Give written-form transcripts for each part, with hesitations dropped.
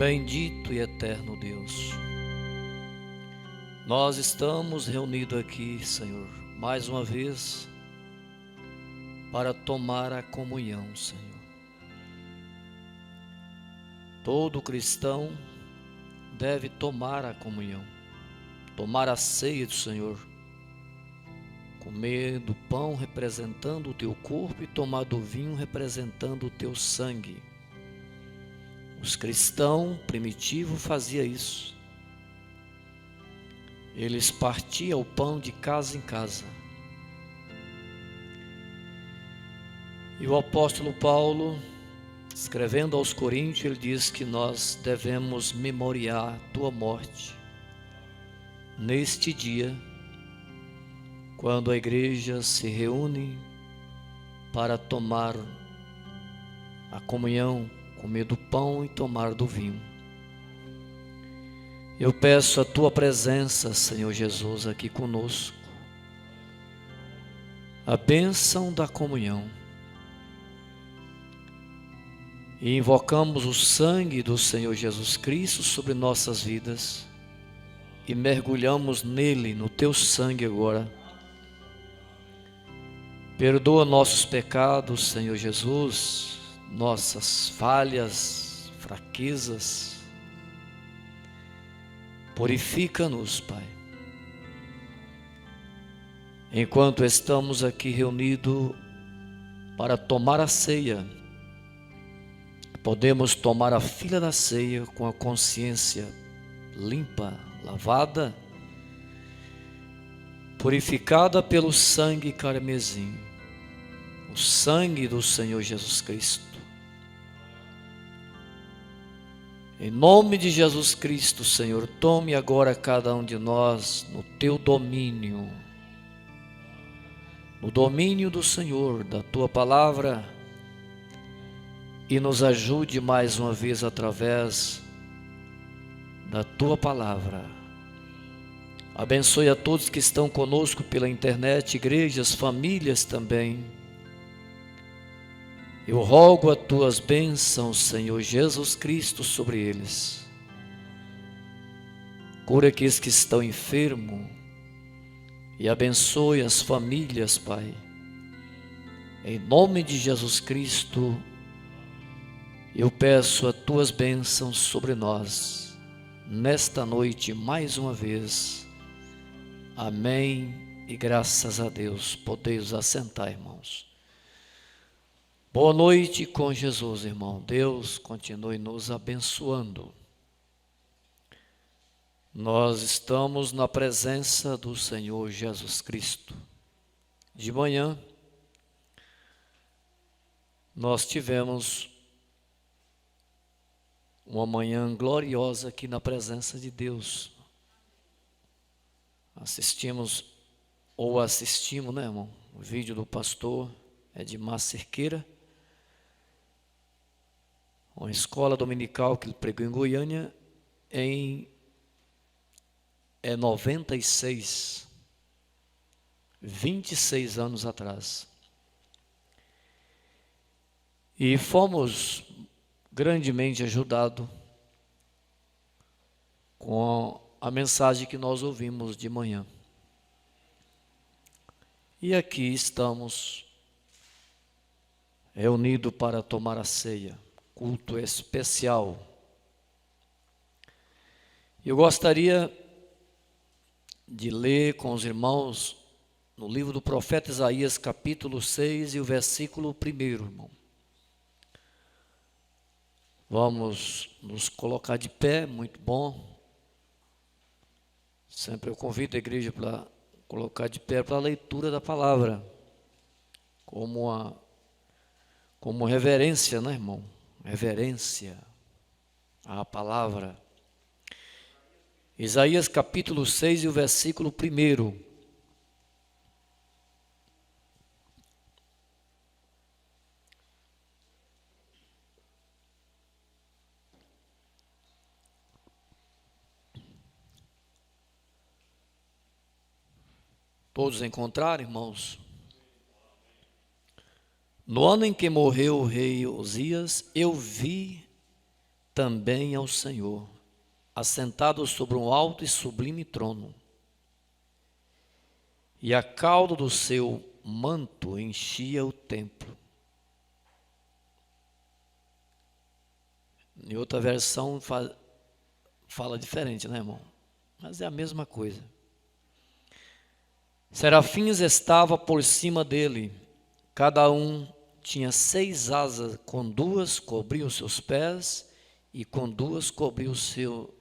Bendito e eterno Deus, nós estamos reunidos aqui, Senhor, mais uma vez, para tomar a comunhão, Senhor. Todo cristão deve tomar a comunhão, tomar a ceia do Senhor, comer do pão representando o teu corpo e tomar do vinho representando o teu sangue. Os cristãos primitivos faziam isso. Eles partiam o pão de casa em casa. E o apóstolo Paulo, escrevendo aos Coríntios, ele diz que nós devemos memoriar a tua morte neste dia, quando a igreja se reúne para tomar a comunhão, comer do pão e tomar do vinho. Eu peço a tua presença, Senhor Jesus, aqui conosco, a bênção da comunhão, e invocamos o sangue do Senhor Jesus Cristo sobre nossas vidas e mergulhamos nele, no teu sangue agora. Perdoa nossos pecados, Senhor Jesus, nossas falhas, fraquezas. Purifica-nos, Pai. Enquanto estamos aqui reunidos para tomar a ceia, podemos tomar a fila da ceia com a consciência limpa, lavada, purificada pelo sangue carmesim, o sangue do Senhor Jesus Cristo. Em nome de Jesus Cristo, Senhor, tome agora cada um de nós no teu domínio, no domínio do Senhor, da tua palavra, e nos ajude mais uma vez através da tua palavra. Abençoe a todos que estão conosco pela internet, igrejas, famílias também. Eu rogo as tuas bênçãos, Senhor Jesus Cristo, sobre eles. Cura aqueles que estão enfermos e abençoe as famílias, Pai. Em nome de Jesus Cristo, eu peço as tuas bênçãos sobre nós, nesta noite mais uma vez. Amém e graças a Deus. Podeis assentar, irmãos. Boa noite com Jesus, irmão. Deus continue nos abençoando. Nós estamos na presença do Senhor Jesus Cristo. De manhã, nós tivemos uma manhã gloriosa aqui na presença de Deus. Assistimos, né, irmão? O vídeo do pastor Edmar Cerqueira, uma escola dominical que ele pregou em Goiânia em 96, 26 anos atrás. E fomos grandemente ajudados com a mensagem que nós ouvimos de manhã. E aqui estamos reunidos para tomar a ceia, culto especial. Eu gostaria de ler com os irmãos no livro do profeta Isaías, capítulo 6 e o versículo 1, irmão. Vamos nos colocar de pé, muito bom. Sempre eu convido a igreja para colocar de pé para a leitura da palavra, como reverência, né, irmão? Reverência à palavra. Isaías capítulo 6 e o versículo 1. Todos encontraram, irmãos? No ano em que morreu o rei Uzias, eu vi também ao Senhor, assentado sobre um alto e sublime trono. E a cauda do seu manto enchia o templo. Em outra versão fala diferente, né, irmão? Mas é a mesma coisa. Serafins estavam por cima dele, cada um tinha 6 asas, com 2 cobriam os seus pés, e com 2 cobriu o seu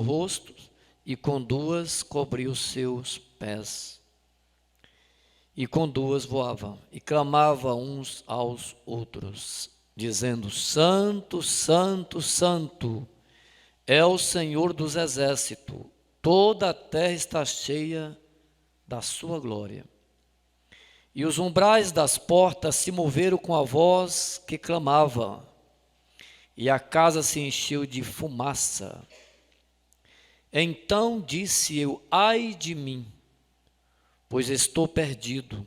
rosto, e com 2 cobriu os seus pés. E com 2 voavam, e clamavam uns aos outros, dizendo: Santo, Santo, Santo, é o Senhor dos exércitos, toda a terra está cheia da sua glória. E os umbrais das portas se moveram com a voz que clamava, e a casa se encheu de fumaça. Então disse eu: ai de mim, pois estou perdido,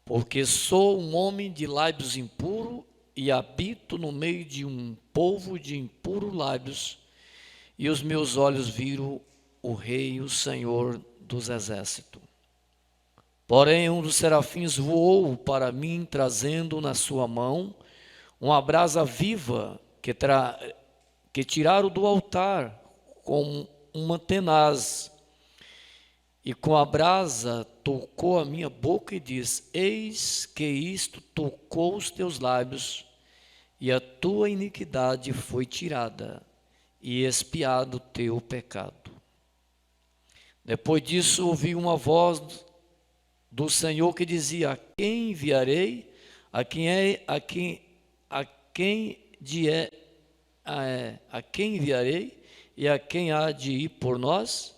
porque sou um homem de lábios impuros e habito no meio de um povo de impuros lábios, e os meus olhos viram o Rei, o Senhor dos exércitos. Porém, um dos serafins voou para mim, trazendo na sua mão uma brasa viva que tiraram do altar com uma tenaz. E com a brasa tocou a minha boca e disse: eis que isto tocou os teus lábios, e a tua iniquidade foi tirada, e expiado o teu pecado. Depois disso ouvi uma voz do Senhor que dizia: a quem enviarei? A quem enviarei? E a quem há de ir por nós?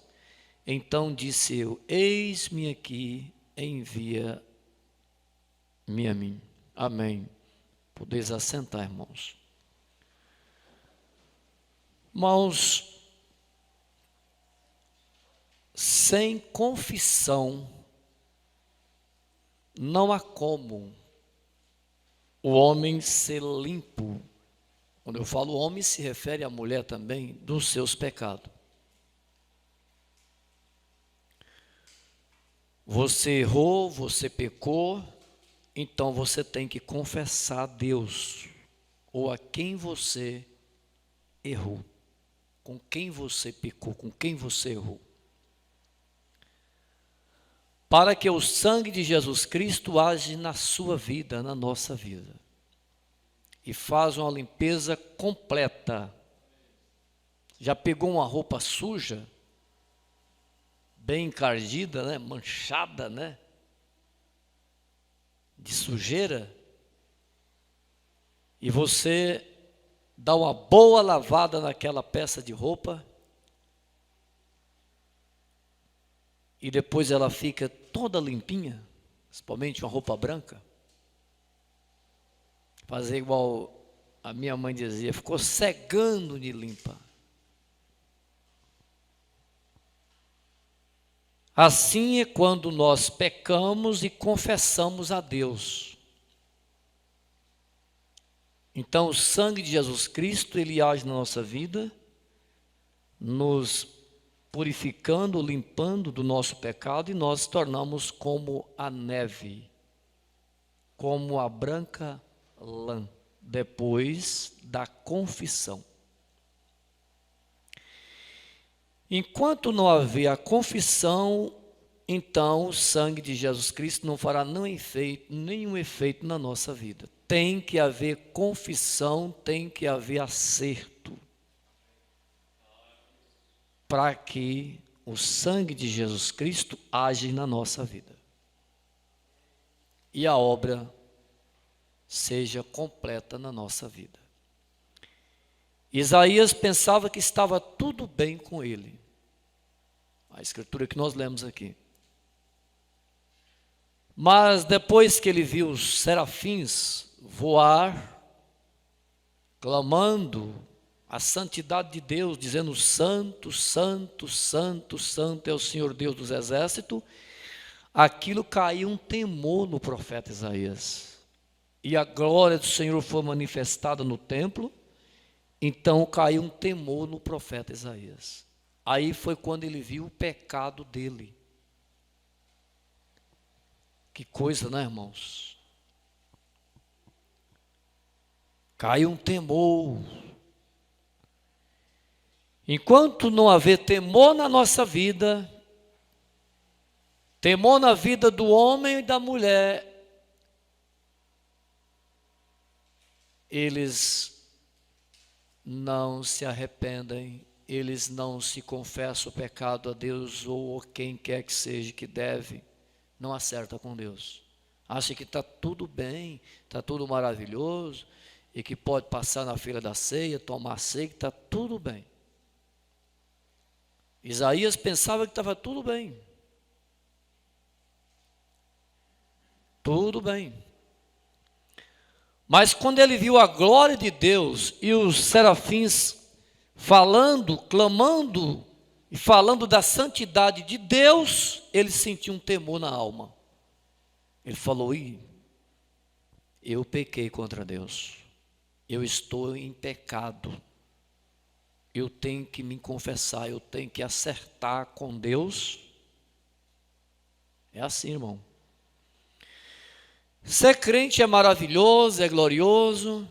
Então disse eu: eis-me aqui, envia-me a mim. Amém. Podeis assentar, irmãos. Irmãos, sem confissão não há como o homem ser limpo. Quando eu falo homem, se refere à mulher também, dos seus pecados. Você errou, você pecou, então você tem que confessar a Deus, ou a quem você errou, com quem você pecou, com quem você errou. Para que o sangue de Jesus Cristo age na sua vida, na nossa vida, e faz uma limpeza completa. Já pegou uma roupa suja, bem encardida, né? Manchada, né? De sujeira, e você dá uma boa lavada naquela peça de roupa, e depois ela fica toda limpinha, principalmente uma roupa branca. Fazer igual a minha mãe dizia: ficou cegando de limpa. Assim é quando nós pecamos e confessamos a Deus. Então o sangue de Jesus Cristo, ele age na nossa vida, nos purificando, limpando do nosso pecado, e nós tornamos como a neve, como a branca lã, depois da confissão. Enquanto não haver a confissão, então o sangue de Jesus Cristo não fará nenhum efeito na nossa vida. Tem que haver confissão, tem que haver acerto, para que o sangue de Jesus Cristo age na nossa vida e a obra seja completa na nossa vida. Isaías pensava que estava tudo bem com ele. A escritura que nós lemos aqui. Mas depois que ele viu os serafins voar, clamando a santidade de Deus, dizendo: Santo, Santo, Santo, Santo é o Senhor Deus dos exércitos, aquilo caiu um temor no profeta Isaías. e a glória do Senhor foi manifestada no templo, então caiu um temor no profeta Isaías. Aí foi quando ele viu o pecado dele. Que coisa, né, irmãos? Caiu um temor. Enquanto não haver temor na nossa vida, temor na vida do homem e da mulher, eles não se arrependem, eles não se confessam o pecado a Deus ou a quem quer que seja que deve, não acerta com Deus. Acha que está tudo bem, está tudo maravilhoso, e que pode passar na fila da ceia, tomar ceia, que está tudo bem. Isaías pensava que estava tudo bem. Tudo bem. Mas quando ele viu a glória de Deus e os serafins falando, clamando e falando da santidade de Deus, ele sentiu um temor na alma. Ele falou: eu pequei contra Deus. Eu estou em pecado. Eu tenho que me confessar, eu tenho que acertar com Deus. É assim, irmão. Ser crente é maravilhoso, é glorioso,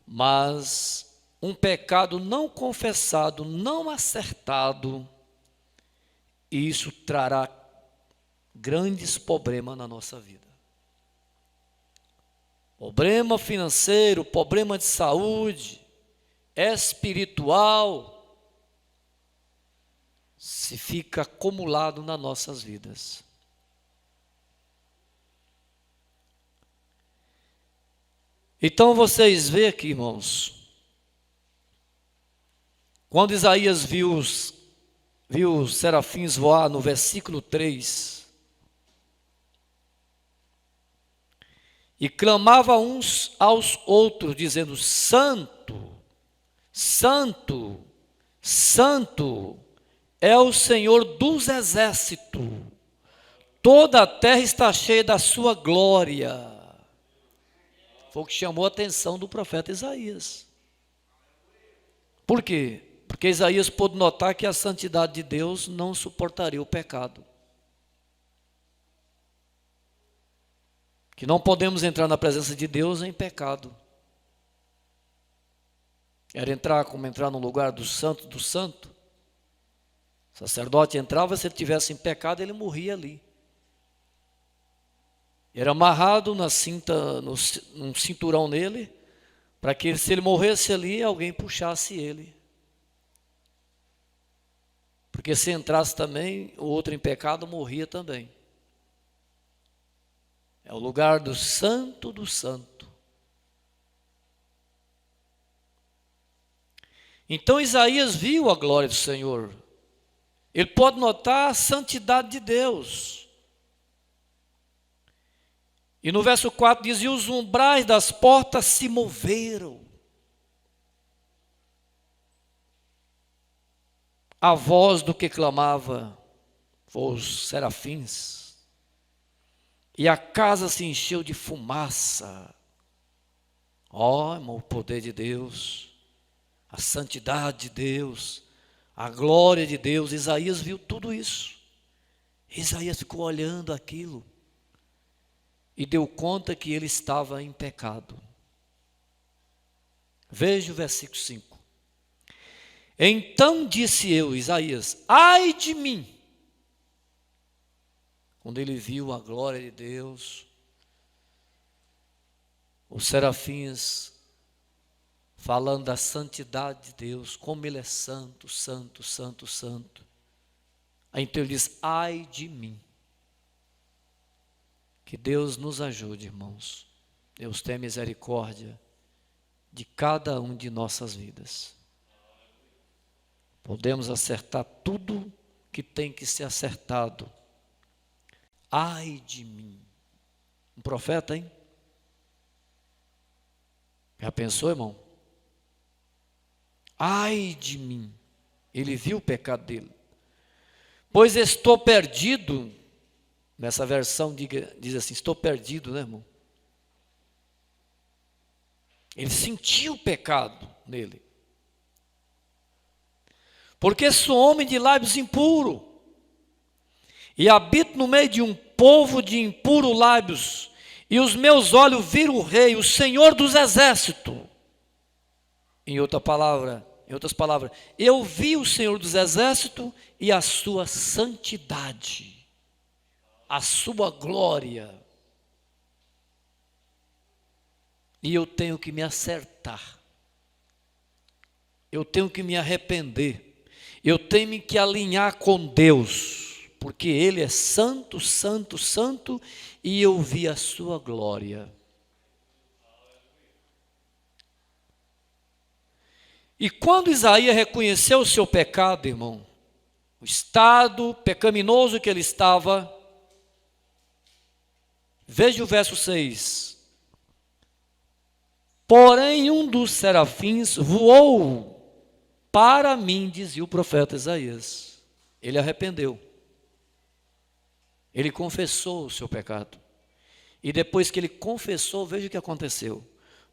mas um pecado não confessado, não acertado, isso trará grandes problemas na nossa vida. Problema financeiro, problema de saúde, espiritual, se fica acumulado nas nossas vidas. Então vocês veem aqui, irmãos, quando Isaías viu os serafins voar no versículo 3, e clamava uns aos outros, dizendo: Santo, Santo, Santo é o Senhor dos exércitos, toda a terra está cheia da sua glória. Foi o que chamou a atenção do profeta Isaías. Por quê? Porque Isaías pôde notar que a santidade de Deus não suportaria o pecado. Que não podemos entrar na presença de Deus em pecado. Era entrar como entrar no lugar do santo do santo. O sacerdote entrava, se ele tivesse em pecado, ele morria ali. Era amarrado na cinta, num cinturão nele, para que se ele morresse ali, alguém puxasse ele. Porque se entrasse também, o outro em pecado morria também. É o lugar do santo do santo. Então Isaías viu a glória do Senhor. Ele pode notar a santidade de Deus. E no verso 4 diz: e os umbrais das portas se moveram. A voz do que clamava foi os serafins. E a casa se encheu de fumaça. Ó, irmão, o poder de Deus, a santidade de Deus, a glória de Deus. Isaías viu tudo isso. Isaías ficou olhando aquilo e deu conta que ele estava em pecado. Veja o versículo 5. Então disse eu, Isaías: ai de mim! Quando ele viu a glória de Deus, os serafins falando da santidade de Deus, como ele é santo, santo, santo, santo. Aí então ele diz: ai de mim. Que Deus nos ajude, irmãos. Deus tenha misericórdia de cada um de nossas vidas. Podemos acertar tudo que tem que ser acertado. Ai de mim. Um profeta, hein? Já pensou, irmão? Ai de mim. Ele viu o pecado dele. Pois estou perdido. Nessa versão diz assim: estou perdido, né, irmão? Ele sentiu o pecado nele. Porque sou homem de lábios impuros, e habito no meio de um povo de impuros lábios, e os meus olhos viram o Rei, o Senhor dos Exércitos. Em outras palavras, eu vi o Senhor dos Exércitos e a sua santidade, a sua glória. E eu tenho que me acertar, eu tenho que me arrepender, eu tenho que alinhar com Deus, porque Ele é santo, santo, santo, e eu vi a sua glória. E quando Isaías reconheceu o seu pecado, irmão, o estado pecaminoso que ele estava, veja o verso 6. Porém, um dos serafins voou para mim, dizia o profeta Isaías. Ele arrependeu. Ele confessou o seu pecado. E depois que ele confessou, veja o que aconteceu.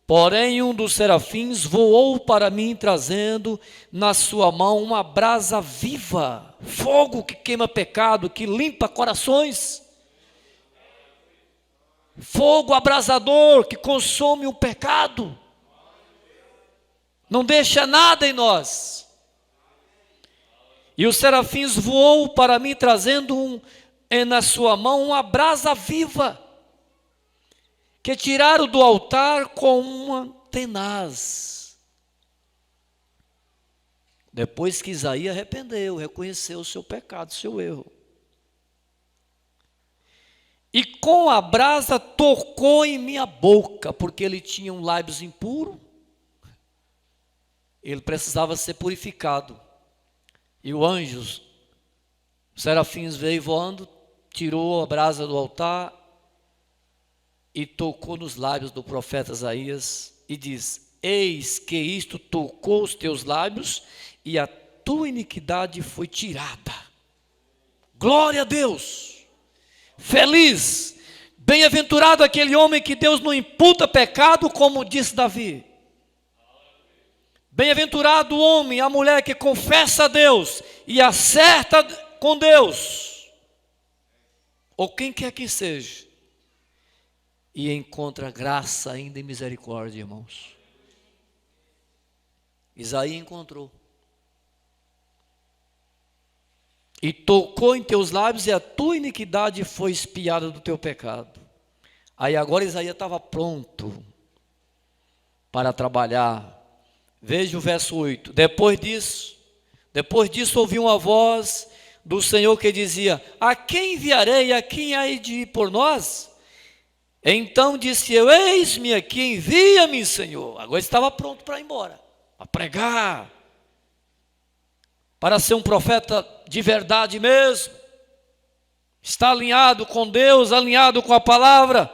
Porém, um dos serafins voou para mim, trazendo na sua mão uma brasa viva, fogo que queima pecado, que limpa corações. Fogo abrasador que consome o pecado, não deixa nada em nós. E os serafins voou para mim, trazendo na sua mão uma brasa viva, que tiraram do altar com uma tenaz. Depois que Isaías arrependeu, reconheceu o seu pecado, o seu erro. E com a brasa tocou em minha boca, porque ele tinha um lábios impuro, ele precisava ser purificado. E o anjo, os serafins veio voando, tirou a brasa do altar e tocou nos lábios do profeta Isaías e diz: eis que isto tocou os teus lábios e a tua iniquidade foi tirada. Glória a Deus! Feliz, bem-aventurado aquele homem que Deus não imputa pecado, como disse Davi. Bem-aventurado o homem, a mulher que confessa a Deus e acerta com Deus, ou quem quer que seja, e encontra graça ainda e misericórdia, irmãos. Isaías encontrou. E tocou em teus lábios, e a tua iniquidade foi expiada do teu pecado. Aí agora Isaías estava pronto para trabalhar. Veja o verso 8. Depois disso ouvi uma voz do Senhor que dizia: a quem enviarei, a quem hei de ir por nós? Então disse eu: eis-me aqui, envia-me, Senhor. Agora estava pronto para ir embora, para pregar, para ser um profeta de verdade mesmo, está alinhado com Deus, alinhado com a palavra,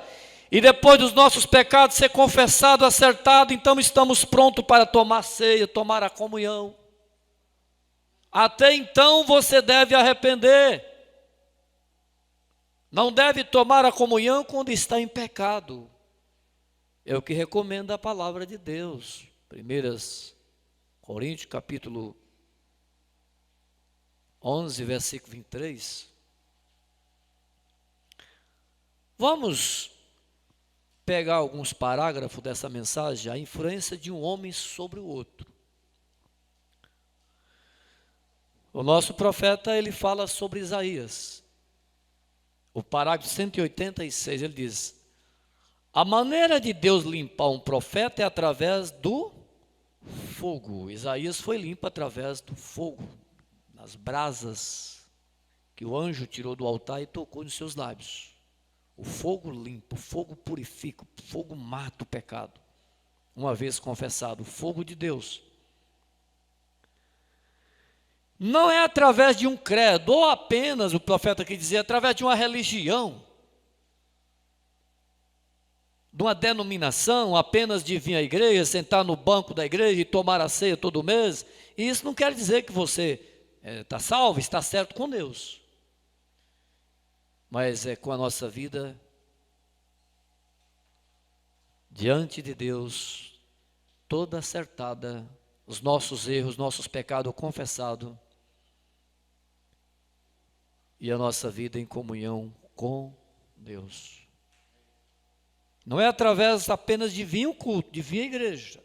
e depois dos nossos pecados ser confessado, acertado, então estamos prontos para tomar ceia, tomar a comunhão. Até então você deve arrepender, não deve tomar a comunhão quando está em pecado, é o que recomenda a palavra de Deus. 1 Coríntios capítulo 11, versículo 23. Vamos pegar alguns parágrafos dessa mensagem, a influência de um homem sobre o outro. O nosso profeta, ele fala sobre Isaías. O parágrafo 186, ele diz: a maneira de Deus limpar um profeta é através do fogo. Isaías foi limpo através do fogo, as brasas que o anjo tirou do altar e tocou nos seus lábios. O fogo limpa, o fogo purifica, o fogo mata o pecado. Uma vez confessado, o fogo de Deus. Não é através de um credo, ou apenas, o profeta aqui dizia, através de uma religião, de uma denominação, apenas de vir à igreja, sentar no banco da igreja e tomar a ceia todo mês. E isso não quer dizer que você está salvo, está certo com Deus. Mas é com a nossa vida diante de Deus, toda acertada, os nossos erros, nossos pecados confessados e a nossa vida em comunhão com Deus. Não é através apenas de vir o culto, de vir a igreja.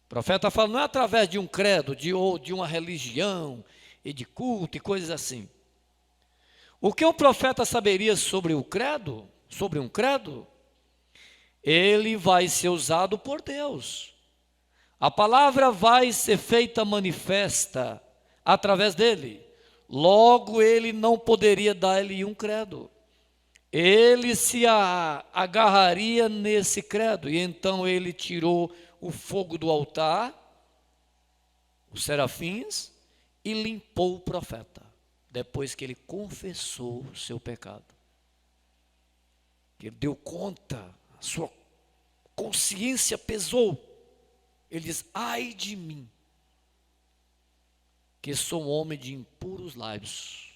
O profeta fala, não é através de um credo, de uma religião, e de culto e coisas assim. O que o profeta saberia sobre o credo, sobre um credo? Ele vai ser usado por Deus. A palavra vai ser feita manifesta através dele. Logo, ele não poderia dar-lhe um credo. Ele se agarraria nesse credo. E então ele tirou o fogo do altar, os serafins, e limpou o profeta, depois que ele confessou o seu pecado. Ele deu conta, a sua consciência pesou. Ele diz, ai de mim, que sou um homem de impuros lábios.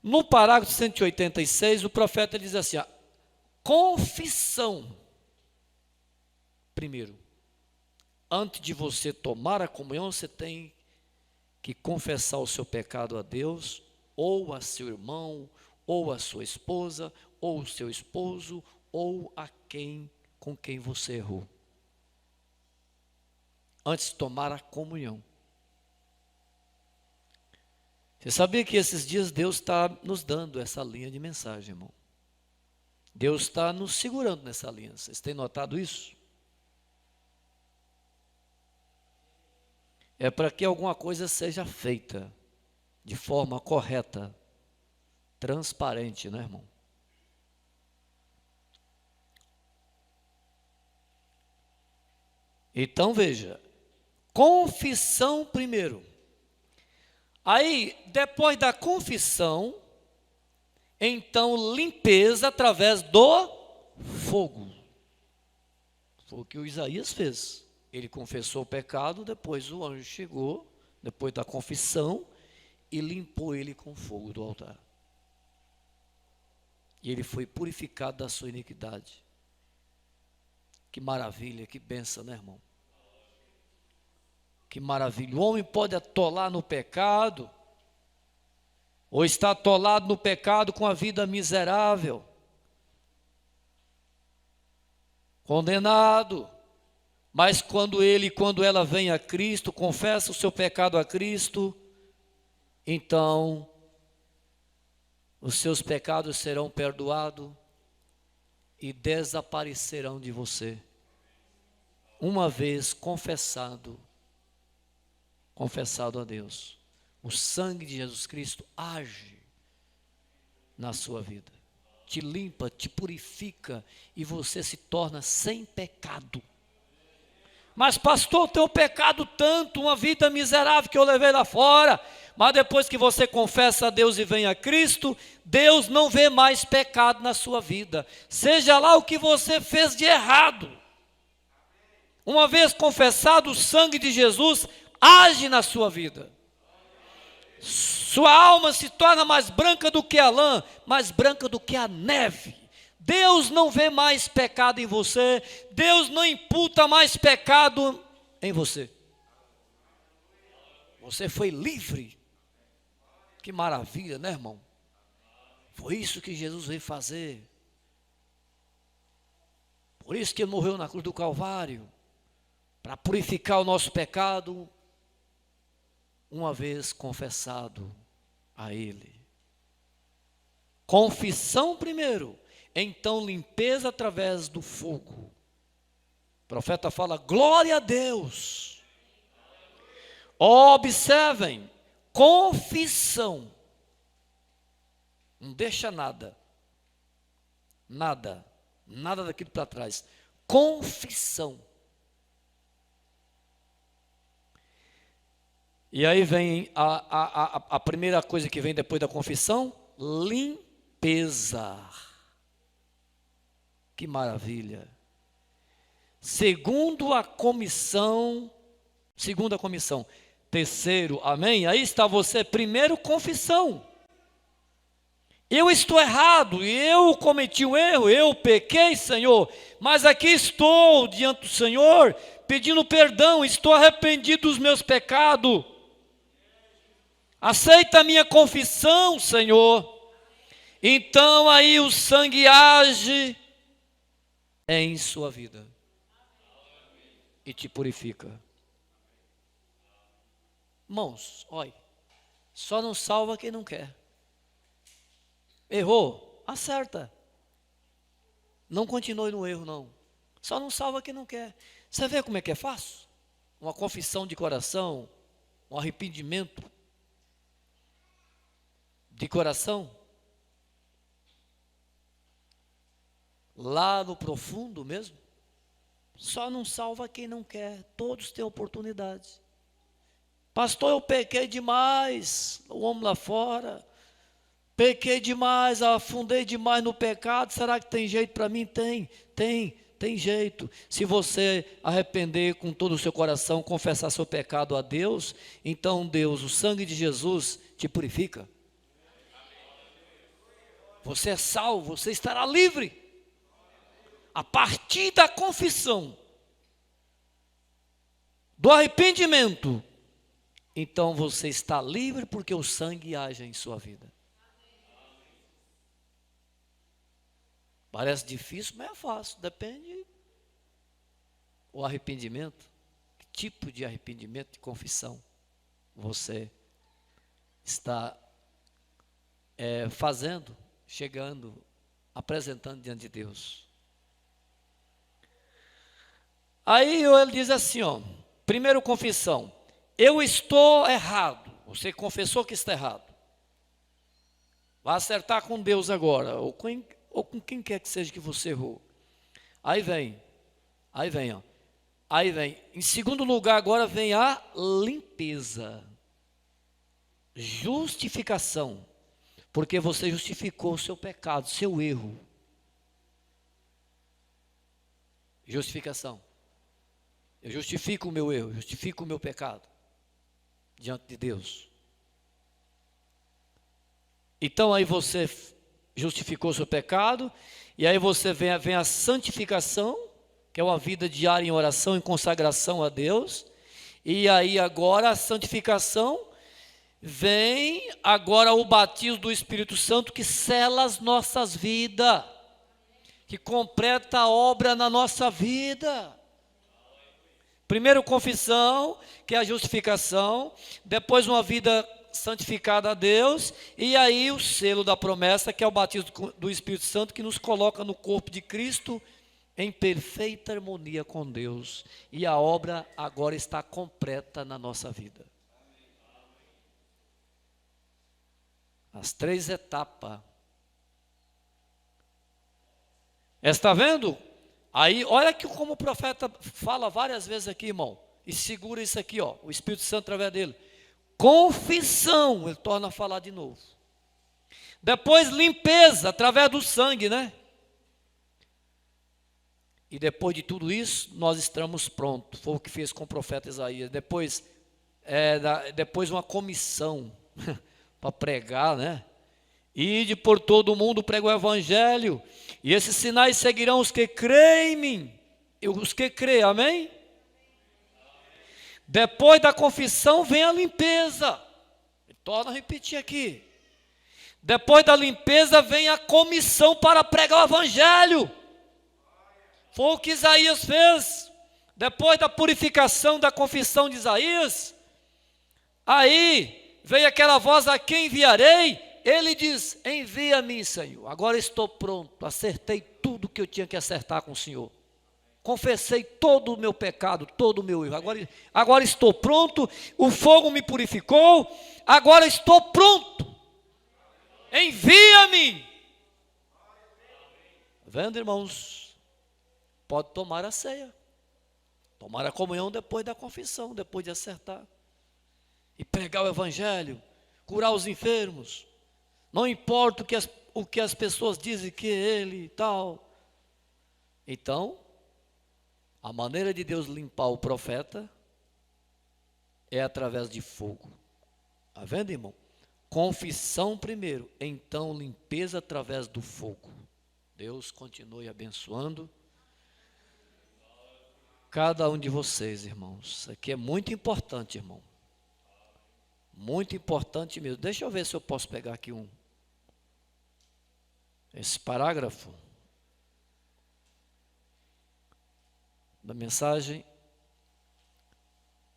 No parágrafo 186, o profeta diz assim, confissão. Primeiro, antes de você tomar a comunhão, você tem que confessar o seu pecado a Deus, ou a seu irmão, ou a sua esposa, ou o seu esposo, ou a quem com quem você errou. Antes de tomar a comunhão. Você sabia que esses dias Deus está nos dando essa linha de mensagem, irmão? Deus está nos segurando nessa linha. Vocês têm notado isso? É para que alguma coisa seja feita de forma correta, transparente, né, irmão? Então veja, confissão primeiro. Aí, depois da confissão, então limpeza através do fogo. Foi o que o Isaías fez. Ele confessou o pecado, depois o anjo chegou, depois da confissão, e limpou ele com fogo do altar. E ele foi purificado da sua iniquidade. Que maravilha, que bênção, né, irmão? Que maravilha. O homem pode atolar no pecado, ou está atolado no pecado com a vida miserável, condenado. Mas quando ela vem a Cristo, confessa o seu pecado a Cristo, então os seus pecados serão perdoados e desaparecerão de você. Uma vez confessado a Deus, o sangue de Jesus Cristo age na sua vida, te limpa, te purifica e você se torna sem pecado. Mas pastor, eu tenho pecado tanto, uma vida miserável que eu levei lá fora. Mas depois que você confessa a Deus e vem a Cristo, Deus não vê mais pecado na sua vida. Seja lá o que você fez de errado. Uma vez confessado, o sangue de Jesus age na sua vida. Sua alma se torna mais branca do que a lã, mais branca do que a neve. Deus não vê mais pecado em você, Deus não imputa mais pecado em você. Você foi livre. Que maravilha, né, irmão? Foi isso que Jesus veio fazer. Por isso que ele morreu na cruz do Calvário, para purificar o nosso pecado, uma vez confessado a Ele. Confissão primeiro, então limpeza através do fogo. O profeta fala, glória a Deus. Observem, confissão. Não deixa nada daquilo para trás. Confissão. E aí vem a primeira coisa que vem depois da confissão, limpeza. Que maravilha. Segunda comissão. Terceiro, amém? Aí está você, primeiro confissão. Eu estou errado, eu cometi um erro, eu pequei, Senhor, mas aqui estou diante do Senhor, pedindo perdão, estou arrependido dos meus pecados. Aceita a minha confissão, Senhor. Então aí o sangue age em sua vida e te purifica. Irmãos, olha, só não salva quem não quer. Errou, acerta. Não continue no erro, não. Só não salva quem não quer. Você vê como é que é fácil? Uma confissão de coração, um arrependimento de coração. Lá no profundo mesmo. Só não salva quem não quer. Todos têm oportunidade. Pastor, eu pequei demais. O homem lá fora. Pequei demais, afundei demais no pecado. Será que tem jeito para mim? Tem jeito. Se você arrepender com todo o seu coração, confessar seu pecado a Deus, então Deus, o sangue de Jesus, te purifica. Você é salvo, você estará livre. A partir da confissão, do arrependimento, então você está livre porque o sangue age em sua vida. Parece difícil, mas é fácil. Depende do arrependimento. Que tipo de arrependimento, de confissão você está fazendo, chegando, apresentando diante de Deus. Aí ele diz assim, ó, primeiro confissão, eu estou errado. Você confessou que está errado. Vai acertar com Deus agora, ou com quem quer que seja que você errou. Aí vem, ó. Aí vem, em segundo lugar agora vem a limpeza. Justificação. Porque você justificou o seu pecado, seu erro. Justificação. Eu justifico o meu erro, justifico o meu pecado diante de Deus. Então aí você justificou o seu pecado, e aí você vem a santificação, que é uma vida diária em oração, em consagração a Deus, e aí agora a santificação, vem agora o batismo do Espírito Santo, que sela as nossas vidas, que completa a obra na nossa vida. Primeiro confissão, que é a justificação, depois uma vida santificada a Deus, e aí o selo da promessa, que é o batismo do Espírito Santo, que nos coloca no corpo de Cristo em perfeita harmonia com Deus, e a obra agora está completa na nossa vida. As 3 etapas. Está vendo? Aí, olha que como o profeta fala várias vezes aqui, irmão, e segura isso aqui, ó, o Espírito Santo através dele. Confissão, ele torna a falar de novo. Depois limpeza, através do sangue, né? E depois de tudo isso, nós estamos prontos. Foi o que fez com o profeta Isaías. Depois uma comissão para pregar, né? Ide por todo o mundo, prega o evangelho, e esses sinais seguirão os que creem em mim, e os que creem, amém? Depois da confissão vem a limpeza, torna a repetir aqui, depois da limpeza vem a comissão para pregar o evangelho, foi o que Isaías fez, depois da purificação da confissão de Isaías, aí veio aquela voz, a quem enviarei? Ele diz, envia-me, Senhor, agora estou pronto, acertei tudo que eu tinha que acertar com o Senhor, confessei todo o meu pecado, todo o meu erro, agora estou pronto, o fogo me purificou, agora estou pronto, envia-me. Vendo, irmãos, pode tomar a ceia, tomar a comunhão depois da confissão, depois de acertar, e pregar o evangelho, curar os enfermos, não importa o que as pessoas dizem que é ele e tal. Então, a maneira de Deus limpar o profeta é através de fogo. Está vendo, irmão? confissão primeiro, então limpeza através do fogo. Deus continue abençoando cada um de vocês, irmãos. Isso aqui é muito importante, irmão. Muito importante mesmo. Deixa eu ver se eu posso pegar aqui esse parágrafo da mensagem.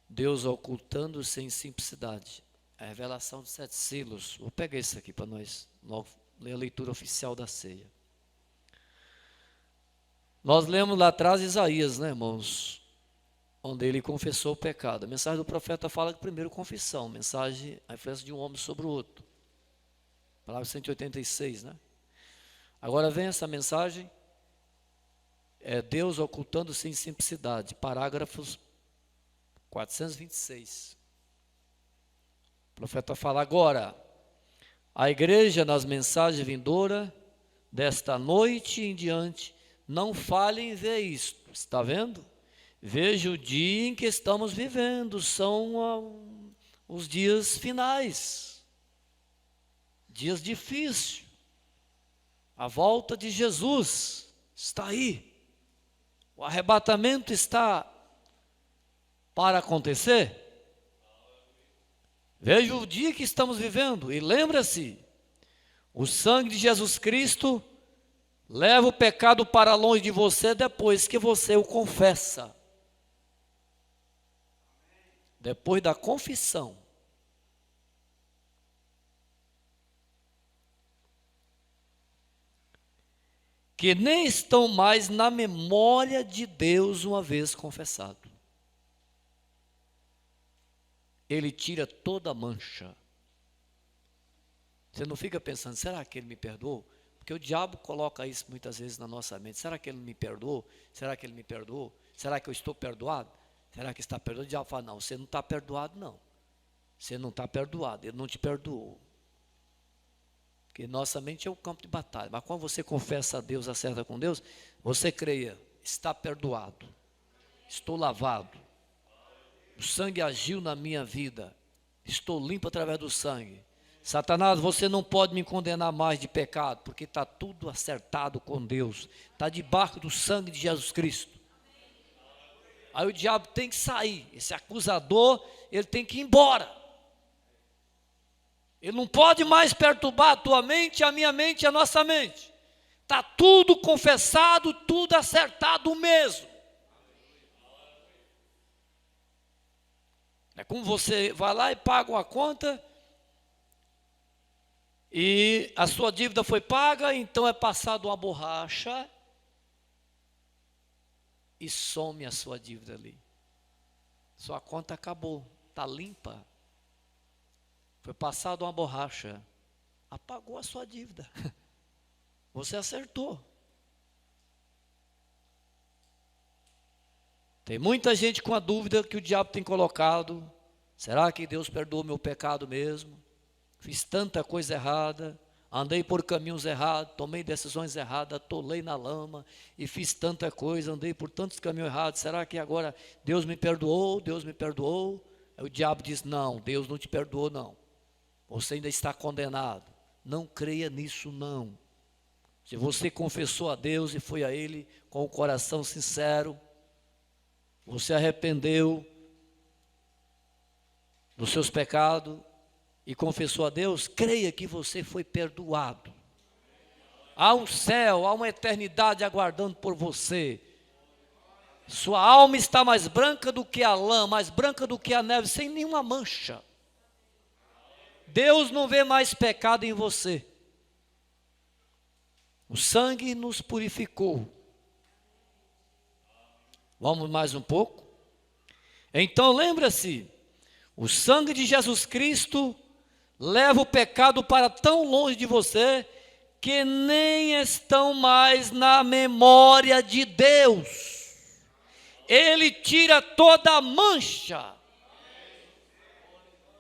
Deus ocultando-se em simplicidade. A revelação de 7 selos. Vou pegar isso aqui para nós ler a leitura oficial da ceia. Nós lemos lá atrás Isaías, né, irmãos? Onde ele confessou o pecado. A mensagem do profeta fala que primeiro confissão, mensagem, a influência de um homem sobre o outro. Palavra 186, né? Agora vem essa mensagem, Deus ocultando-se em simplicidade, parágrafos 426. O profeta fala agora, a igreja nas mensagens vindouras, desta noite em diante, não falhem em ver isto, está vendo? Veja o dia em que estamos vivendo, são os dias finais, dias difíceis, a volta de Jesus está aí, o arrebatamento está para acontecer. Veja o dia que estamos vivendo e lembra-se, o sangue de Jesus Cristo leva o pecado para longe de você depois que você o confessa. Depois da confissão. Que nem estão mais na memória de Deus uma vez confessado. Ele tira toda a mancha. Você não fica pensando, será que ele me perdoou? Porque o diabo coloca isso muitas vezes na nossa mente. Será que ele me perdoou? Será que ele me perdoou? Será que eu estou perdoado? Será que está perdoado? O diabo fala, não, você não está perdoado não. Você não está perdoado, ele não te perdoou. Porque nossa mente é o campo de batalha. Mas quando você confessa a Deus, acerta com Deus, você creia, está perdoado. Estou lavado. O sangue agiu na minha vida. Estou limpo através do sangue. Satanás, você não pode me condenar mais de pecado, porque está tudo acertado com Deus. Está debaixo do sangue de Jesus Cristo. Aí o diabo tem que sair. Esse acusador, ele tem que ir embora. Ele não pode mais perturbar a tua mente, a minha mente e a nossa mente. Está tudo confessado, tudo acertado mesmo. É como você vai lá e paga uma conta e a sua dívida foi paga, então é passado uma borracha e some a sua dívida ali. Sua conta acabou, está limpa. Foi passado uma borracha, apagou a sua dívida. Você acertou. Tem muita gente com a dúvida que o diabo tem colocado. Será que Deus perdoou meu pecado mesmo? Fiz tanta coisa errada, andei por caminhos errados, tomei decisões erradas, atolei na lama e fiz tanta coisa, andei por tantos caminhos errados. Será que agora Deus me perdoou? Deus me perdoou? Aí o diabo diz, não, Deus não te perdoou não. Você ainda está condenado. Não creia nisso não. Se você confessou a Deus e foi a Ele com o coração sincero, você arrependeu dos seus pecados e confessou a Deus, creia que você foi perdoado. Há um céu, há uma eternidade aguardando por você. Sua alma está mais branca do que a lã, mais branca do que a neve, sem nenhuma mancha. Deus não vê mais pecado em você. O sangue nos purificou. Vamos mais um pouco? Então lembra-se, o sangue de Jesus Cristo leva o pecado para tão longe de você, que nem estão mais na memória de Deus. Ele tira toda a mancha.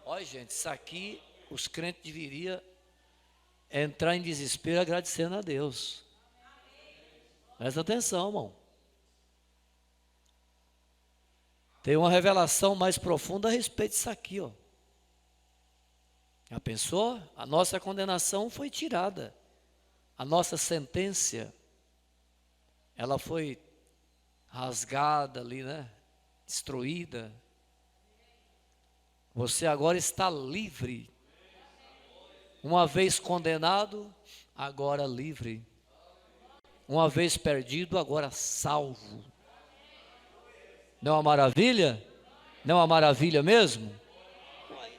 Olha gente, isso aqui os crentes deveriam entrar em desespero agradecendo a Deus. Presta atenção, irmão. Tem uma revelação mais profunda a respeito disso aqui, ó. Já pensou? A nossa condenação foi tirada. A nossa sentença, ela foi rasgada ali, né? Destruída. Você agora está livre. Uma vez condenado, agora livre. Uma vez perdido, agora salvo. Não é uma maravilha? Não é uma maravilha mesmo?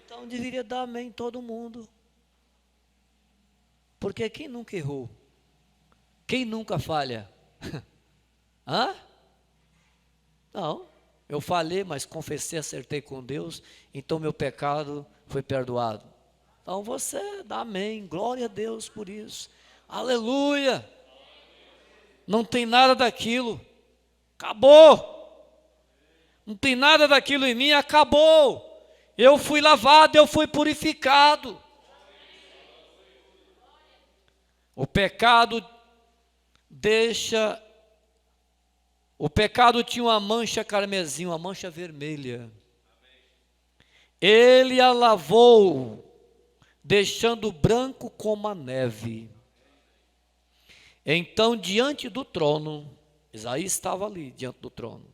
Então deveria dar amém todo mundo. Porque quem nunca errou? Quem nunca falha? Hã? Não. Eu falhei, mas confessei, acertei com Deus, então meu pecado foi perdoado. Então você dá amém, glória a Deus por isso. Aleluia. Não tem nada daquilo. Acabou. Não tem nada daquilo em mim, acabou. Eu fui lavado, eu fui purificado. O pecado tinha uma mancha carmesim, uma mancha vermelha. Ele a lavou, deixando branco como a neve. Então, diante do trono, Isaías estava ali, diante do trono.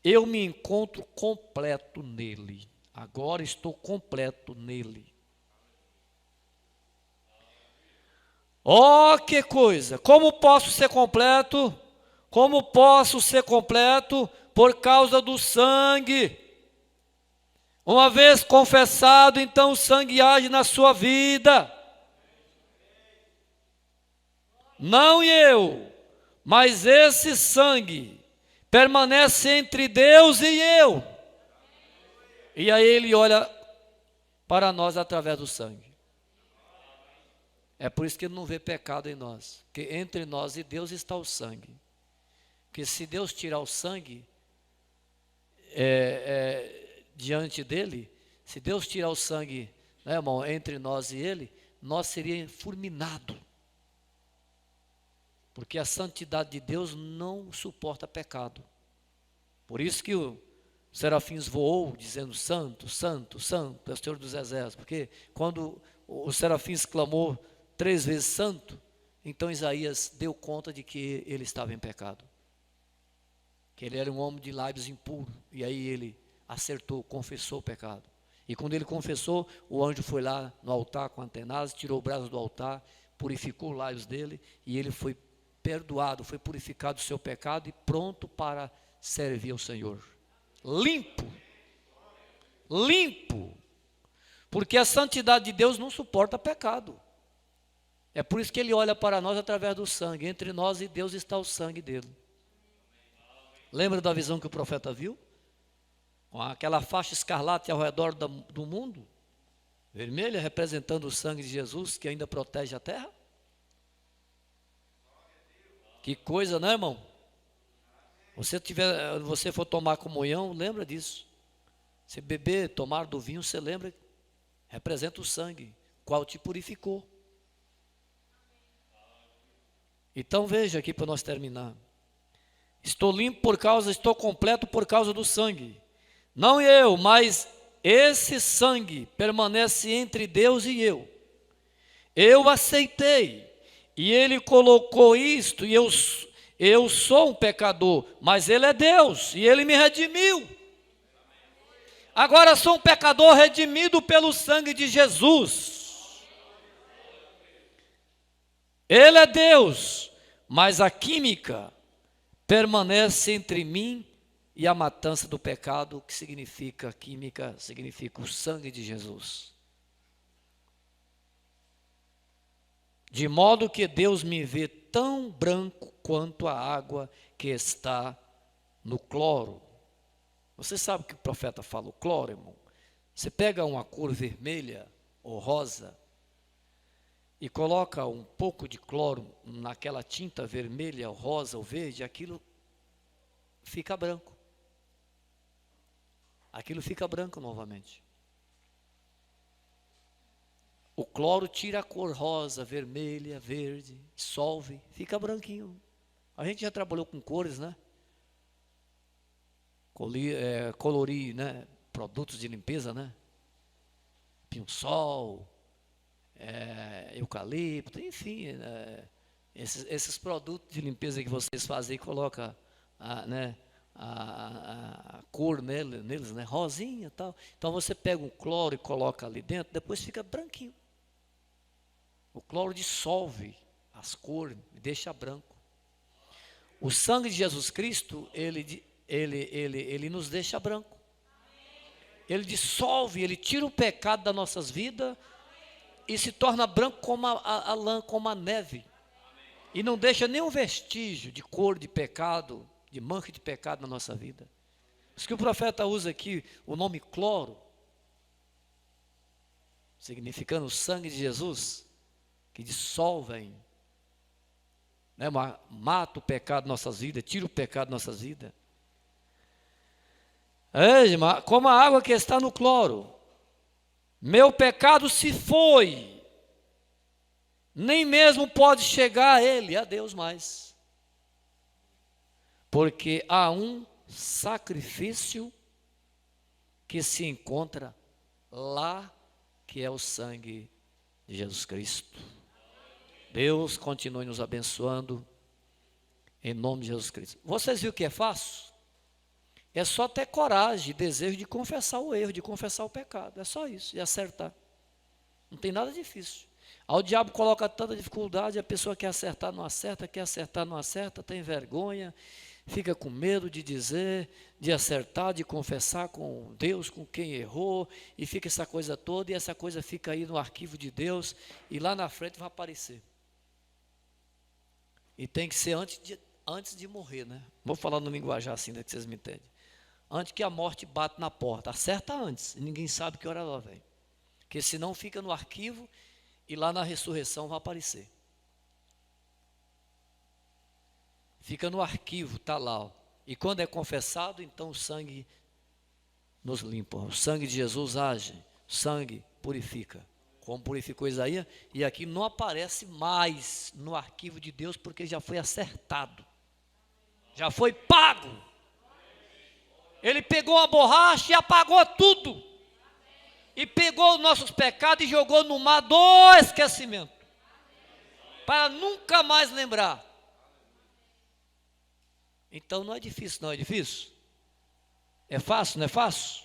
Eu me encontro completo nele. Agora estou completo nele. Oh, que coisa! Como posso ser completo? Como posso ser completo? Por causa do sangue. Uma vez confessado, então o sangue age na sua vida. Não eu, mas esse sangue permanece entre Deus e eu. E aí ele olha para nós através do sangue. É por isso que ele não vê pecado em nós. Porque entre nós e Deus está o sangue. Porque se Deus tirar o sangue diante dele, se Deus tirar o sangue, né, irmão, entre nós e ele, nós seríamos fulminados. Porque a santidade de Deus não suporta pecado. Por isso que o serafins voou dizendo santo, santo, santo, é o Senhor dos Exércitos. Porque quando o serafins clamou 3 vezes santo, então Isaías deu conta de que ele estava em pecado. Que ele era um homem de lábios impuros. E aí ele acertou, confessou o pecado. E quando ele confessou, o anjo foi lá no altar com antenas, tirou o braço do altar, purificou os lábios dele, e ele foi perdoado, foi purificado do seu pecado e pronto para servir ao Senhor. Limpo. Limpo. Porque a santidade de Deus não suporta pecado. É por isso que ele olha para nós através do sangue. Entre nós e Deus está o sangue dele. Lembra da visão que o profeta viu? Com aquela faixa escarlate ao redor do mundo, vermelha, representando o sangue de Jesus, que ainda protege a terra. Que coisa, não é, irmão? Você for tomar comunhão, lembra disso. Se beber, tomar do vinho, você lembra, representa o sangue, qual te purificou. Então veja aqui para nós terminar. Estou limpo estou completo por causa do sangue. Não eu, mas esse sangue permanece entre Deus e eu. Eu aceitei, e Ele colocou isto, e eu sou um pecador, mas Ele é Deus, e Ele me redimiu. Agora sou um pecador redimido pelo sangue de Jesus. Ele é Deus, mas a química permanece entre mim e a matança do pecado, que significa química, significa o sangue de Jesus. De modo que Deus me vê tão branco quanto a água que está no cloro. Você sabe o que o profeta fala, o cloro, irmão? Você pega uma cor vermelha ou rosa e coloca um pouco de cloro naquela tinta vermelha, ou rosa ou verde, aquilo fica branco. Aquilo fica branco novamente. O cloro tira a cor rosa, vermelha, verde, dissolve, fica branquinho. A gente já trabalhou com cores, né? Colorir, né? Produtos de limpeza, né? pinho-sol, eucalipto, enfim, esses produtos de limpeza que vocês fazem e colocam a cor neles, né, rosinha e tal. Então você pega um cloro e coloca ali dentro, depois fica branquinho. O cloro dissolve as cores e deixa branco. O sangue de Jesus Cristo, ele nos deixa branco. Ele dissolve, ele tira o pecado das nossas vidas e se torna branco como a lã, como a neve. E não deixa nenhum vestígio de cor de pecado, de mancha de pecado na nossa vida. Por isso que o profeta usa aqui o nome cloro, significando o sangue de Jesus, que dissolve, né, mata o pecado de nossas vidas, tira o pecado de nossas vidas. Como a água que está no cloro, meu pecado se foi, nem mesmo pode chegar a Deus mais, porque há um sacrifício que se encontra lá, que é o sangue de Jesus Cristo. Deus continue nos abençoando, em nome de Jesus Cristo. Vocês viram que é fácil? É só ter coragem, desejo de confessar o erro, de confessar o pecado. É só isso, e acertar. Não tem nada difícil. Aí o diabo coloca tanta dificuldade, a pessoa quer acertar, não acerta, tem vergonha, fica com medo de dizer, de acertar, de confessar com Deus, com quem errou, e fica essa coisa toda, e essa coisa fica aí no arquivo de Deus, e lá na frente vai aparecer. E tem que ser antes de morrer, né? Vou falar no linguajar assim, né, que vocês me entendem. Antes que a morte bata na porta, acerta antes, e ninguém sabe que hora ela vem. Porque senão fica no arquivo, e lá na ressurreição vai aparecer. Fica no arquivo, está lá. Ó. E quando é confessado, então o sangue nos limpa. O sangue de Jesus age, o sangue purifica. Como purificou Isaías, e aqui não aparece mais no arquivo de Deus, porque já foi acertado. Já foi pago. Ele pegou a borracha e apagou tudo. E pegou os nossos pecados e jogou no mar do esquecimento. Para nunca mais lembrar. Então não é difícil, não é difícil? É fácil, não é fácil?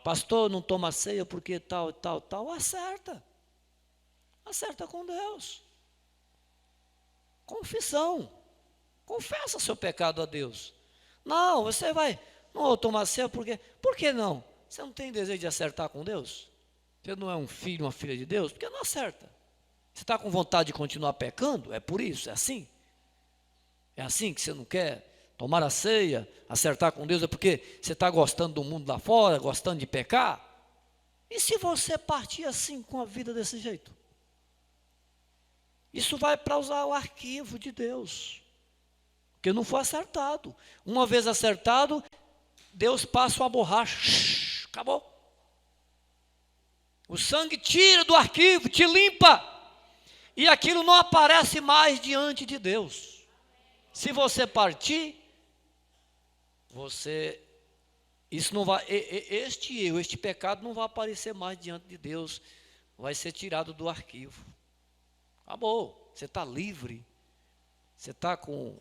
Pastor, não toma ceia porque tal, acerta. Acerta com Deus. Confissão. Confessa seu pecado a Deus. Não, você vai, não vou tomar ceia porque, por que não? Você não tem desejo de acertar com Deus? Você não é um filho, uma filha de Deus? Porque não acerta. Você está com vontade de continuar pecando? É por isso, é assim? É assim que você não quer tomar a ceia, acertar com Deus? É porque você está gostando do mundo lá fora, gostando de pecar? E se você partir assim com a vida desse jeito? Isso vai para usar o arquivo de Deus. Porque não foi acertado. Uma vez acertado, Deus passa uma borracha. Acabou. O sangue tira do arquivo, te limpa. E aquilo não aparece mais diante de Deus. Se você partir, isso não vai, este pecado não vai aparecer mais diante de Deus. Vai ser tirado do arquivo. Acabou. Você está livre. Você está com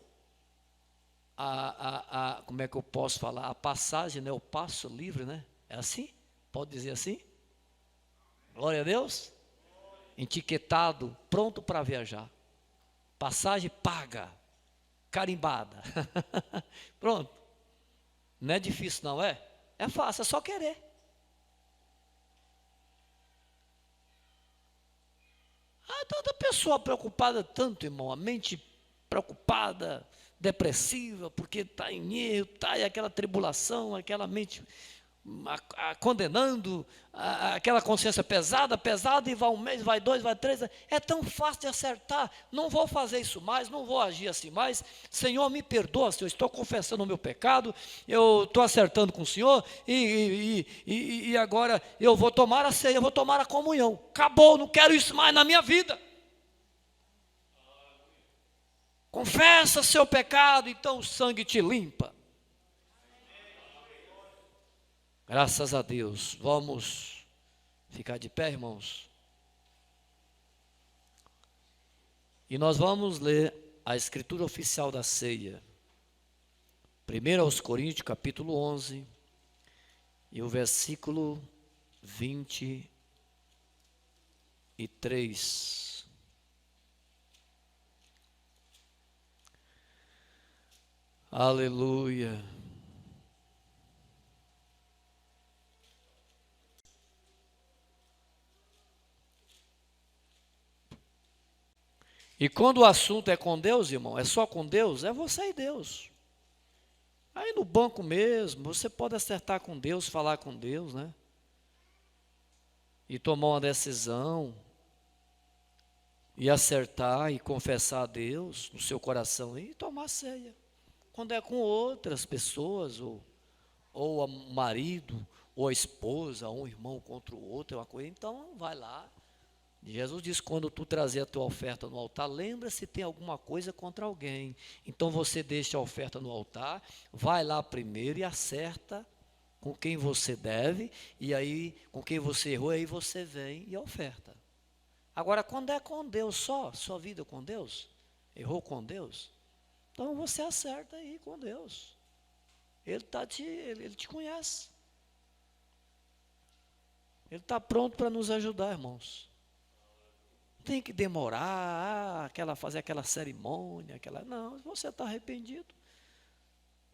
como é que eu posso falar? A passagem, né? O passo livre, né? É assim? Pode dizer assim? Glória a Deus. Etiquetado, pronto para viajar. Passagem paga. Carimbada. Pronto. Não é difícil, não é? É fácil, é só querer. Toda pessoa preocupada tanto, irmão, a mente preocupada, depressiva, porque está em erro, está em aquela tribulação, aquela mente condenando, aquela consciência pesada, e vai um mês, vai dois, vai três, é tão fácil de acertar, não vou fazer isso mais, não vou agir assim mais, Senhor me perdoa, Senhor, estou confessando o meu pecado, eu estou acertando com o Senhor, e agora eu vou tomar a ceia, eu vou tomar a comunhão, acabou, não quero isso mais na minha vida. Confessa seu pecado, então o sangue te limpa. Graças a Deus, vamos Ficar de pé, irmãos. E nós vamos ler a escritura oficial da ceia. 1 aos Coríntios, capítulo 11, e o versículo 23. Aleluia. E quando o assunto é com Deus, irmão, é só com Deus, é você e Deus. Aí no banco mesmo, você pode acertar com Deus, falar com Deus, né? E tomar uma decisão, e acertar e confessar a Deus no seu coração e tomar ceia. Quando é com outras pessoas, ou o marido, ou a esposa, ou um irmão contra o outro, é uma coisa, então vai lá. Jesus diz, quando tu trazer a tua oferta no altar, lembra se tem alguma coisa contra alguém. Então você deixa a oferta no altar, vai lá primeiro e acerta com quem você deve, e aí com quem você errou, aí você vem e oferta. Agora, quando é com Deus só, sua vida com Deus, errou com Deus, então você acerta aí com Deus. Ele te conhece. Ele está pronto para nos ajudar, irmãos. Tem que demorar, fazer aquela cerimônia, não, você está arrependido.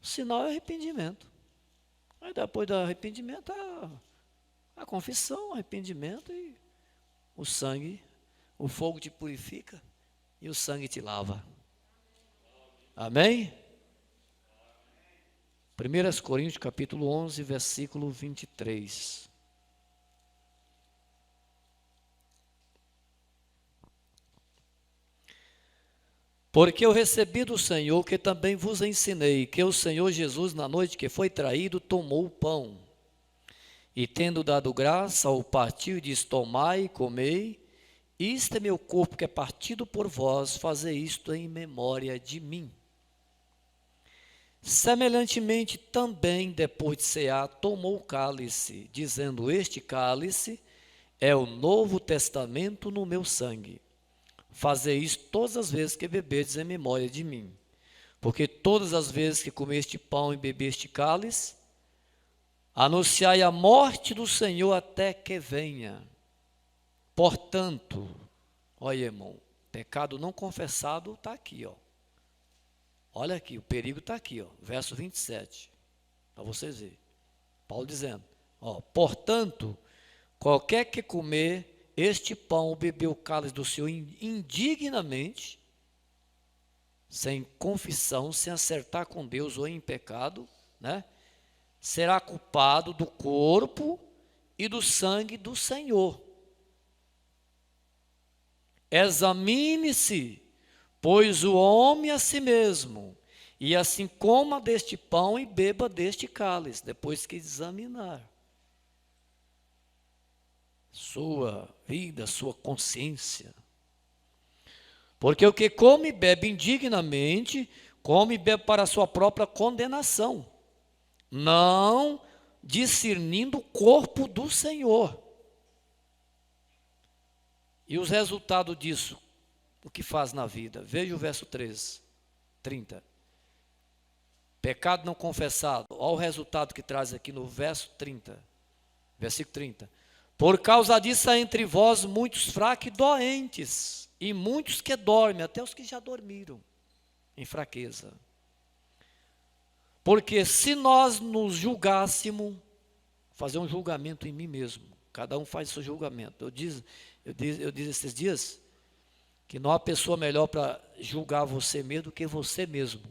O sinal é arrependimento. Aí depois do arrependimento, a confissão, o arrependimento e o sangue, o fogo te purifica e o sangue te lava. Amém? 1 Coríntios capítulo 11, versículo 23. Porque eu recebi do Senhor, que também vos ensinei, que o Senhor Jesus, na noite que foi traído, tomou o pão, e tendo dado graça, ao partir, disse, tomai e comei, isto é meu corpo que é partido por vós, fazei isto em memória de mim. Semelhantemente também, depois de cear, tomou o cálice, dizendo, este cálice é o novo testamento no meu sangue. Fazei isto todas as vezes que beberdes em memória de mim. Porque todas as vezes que comeste pão e bebeste cálice, anunciai a morte do Senhor até que venha. Portanto, olha, irmão, pecado não confessado está aqui, ó. Olha aqui, o perigo está aqui, ó, verso 27, para vocês verem. Paulo dizendo, ó, portanto, qualquer que comer este pão ou beber o cálice do Senhor indignamente, sem confissão, sem acertar com Deus ou em pecado, né, será culpado do corpo e do sangue do Senhor. Examine-se, pois o homem a si mesmo, e assim coma deste pão e beba deste cálice, depois que examinar sua vida, sua consciência. Porque o que come e bebe indignamente, come e bebe para a sua própria condenação, não discernindo o corpo do Senhor. E os resultados disso, o que faz na vida? Veja o verso 30. Pecado não confessado. Olha o resultado que traz aqui no verso 30. Versículo 30. Por causa disso há entre vós muitos fracos e doentes, e muitos que dormem, até os que já dormiram, em fraqueza. Porque se nós nos julgássemos, fazer um julgamento em mim mesmo, cada um faz seu julgamento. Eu disse esses dias que não há pessoa melhor para julgar você mesmo do que você mesmo.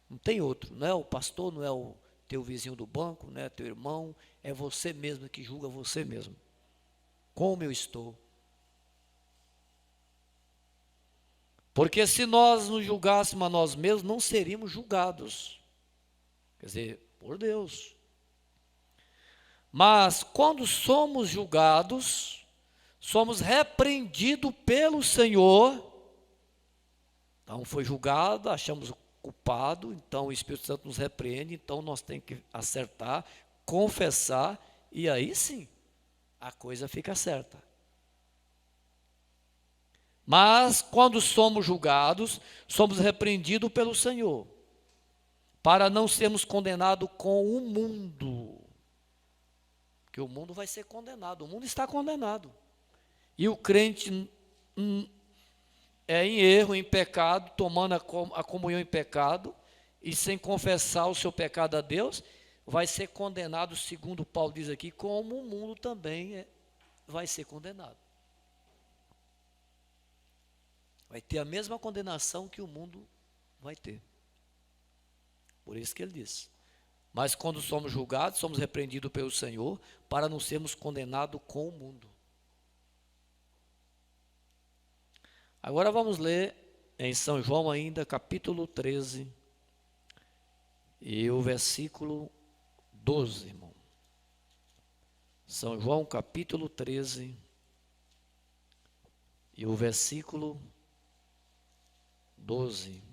Não tem outro, não é o pastor, não é o teu vizinho do banco, não é teu irmão, é você mesmo que julga você mesmo. Como eu estou? Porque se nós nos julgássemos a nós mesmos, não seríamos julgados. Quer dizer, por Deus. Mas quando somos julgados, somos repreendidos pelo Senhor. Então foi julgado, achamos o culpado, então o Espírito Santo nos repreende, então nós temos que acertar, confessar, e aí sim, a coisa fica certa. Mas quando somos julgados, somos repreendidos pelo Senhor, para não sermos condenados com o mundo. Porque o mundo vai ser condenado, o mundo está condenado. E o crente é em erro, em pecado, tomando a comunhão em pecado, e sem confessar o seu pecado a Deus, vai ser condenado, segundo Paulo diz aqui, como o mundo também vai ser condenado. Vai ter a mesma condenação que o mundo vai ter. Por isso que ele diz. Mas quando somos julgados, somos repreendidos pelo Senhor, para não sermos condenados com o mundo. Agora vamos ler em São João ainda, capítulo 13, e o versículo 12, irmão. São João, capítulo 13, e o versículo 12.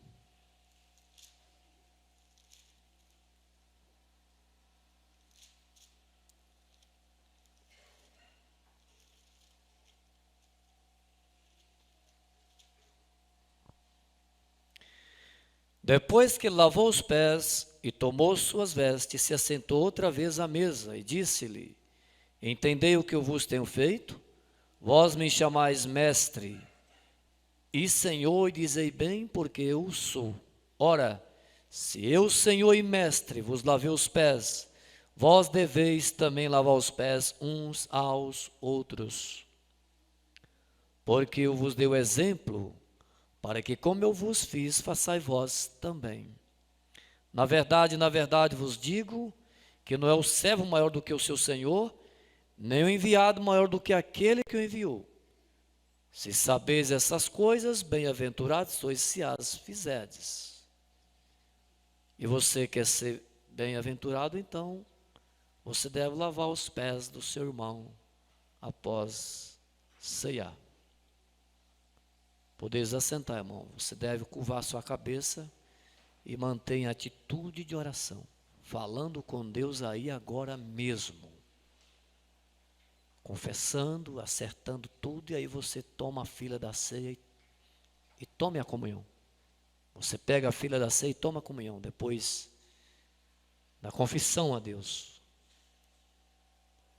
Depois que lavou os pés e tomou suas vestes, se assentou outra vez à mesa e disse-lhe: Entendei o que eu vos tenho feito? Vós me chamais mestre e Senhor, e dizei bem, porque eu sou. Ora, se eu, Senhor e mestre, vos lavei os pés, vós deveis também lavar os pés uns aos outros. Porque eu vos dei o exemplo, para que como eu vos fiz, façais vós também. Na verdade vos digo, que não é o servo maior do que o seu senhor, nem o enviado maior do que aquele que o enviou. Se sabeis essas coisas, bem-aventurados sois se as fizerdes. E você quer ser bem-aventurado, então você deve lavar os pés do seu irmão após ceiar. Podeis assentar, irmão. Você deve curvar sua cabeça e manter atitude de oração, falando com Deus aí agora mesmo, confessando, acertando tudo, e aí você toma a fila da ceia e tome a comunhão. Você pega a fila da ceia e toma a comunhão, depois da confissão a Deus.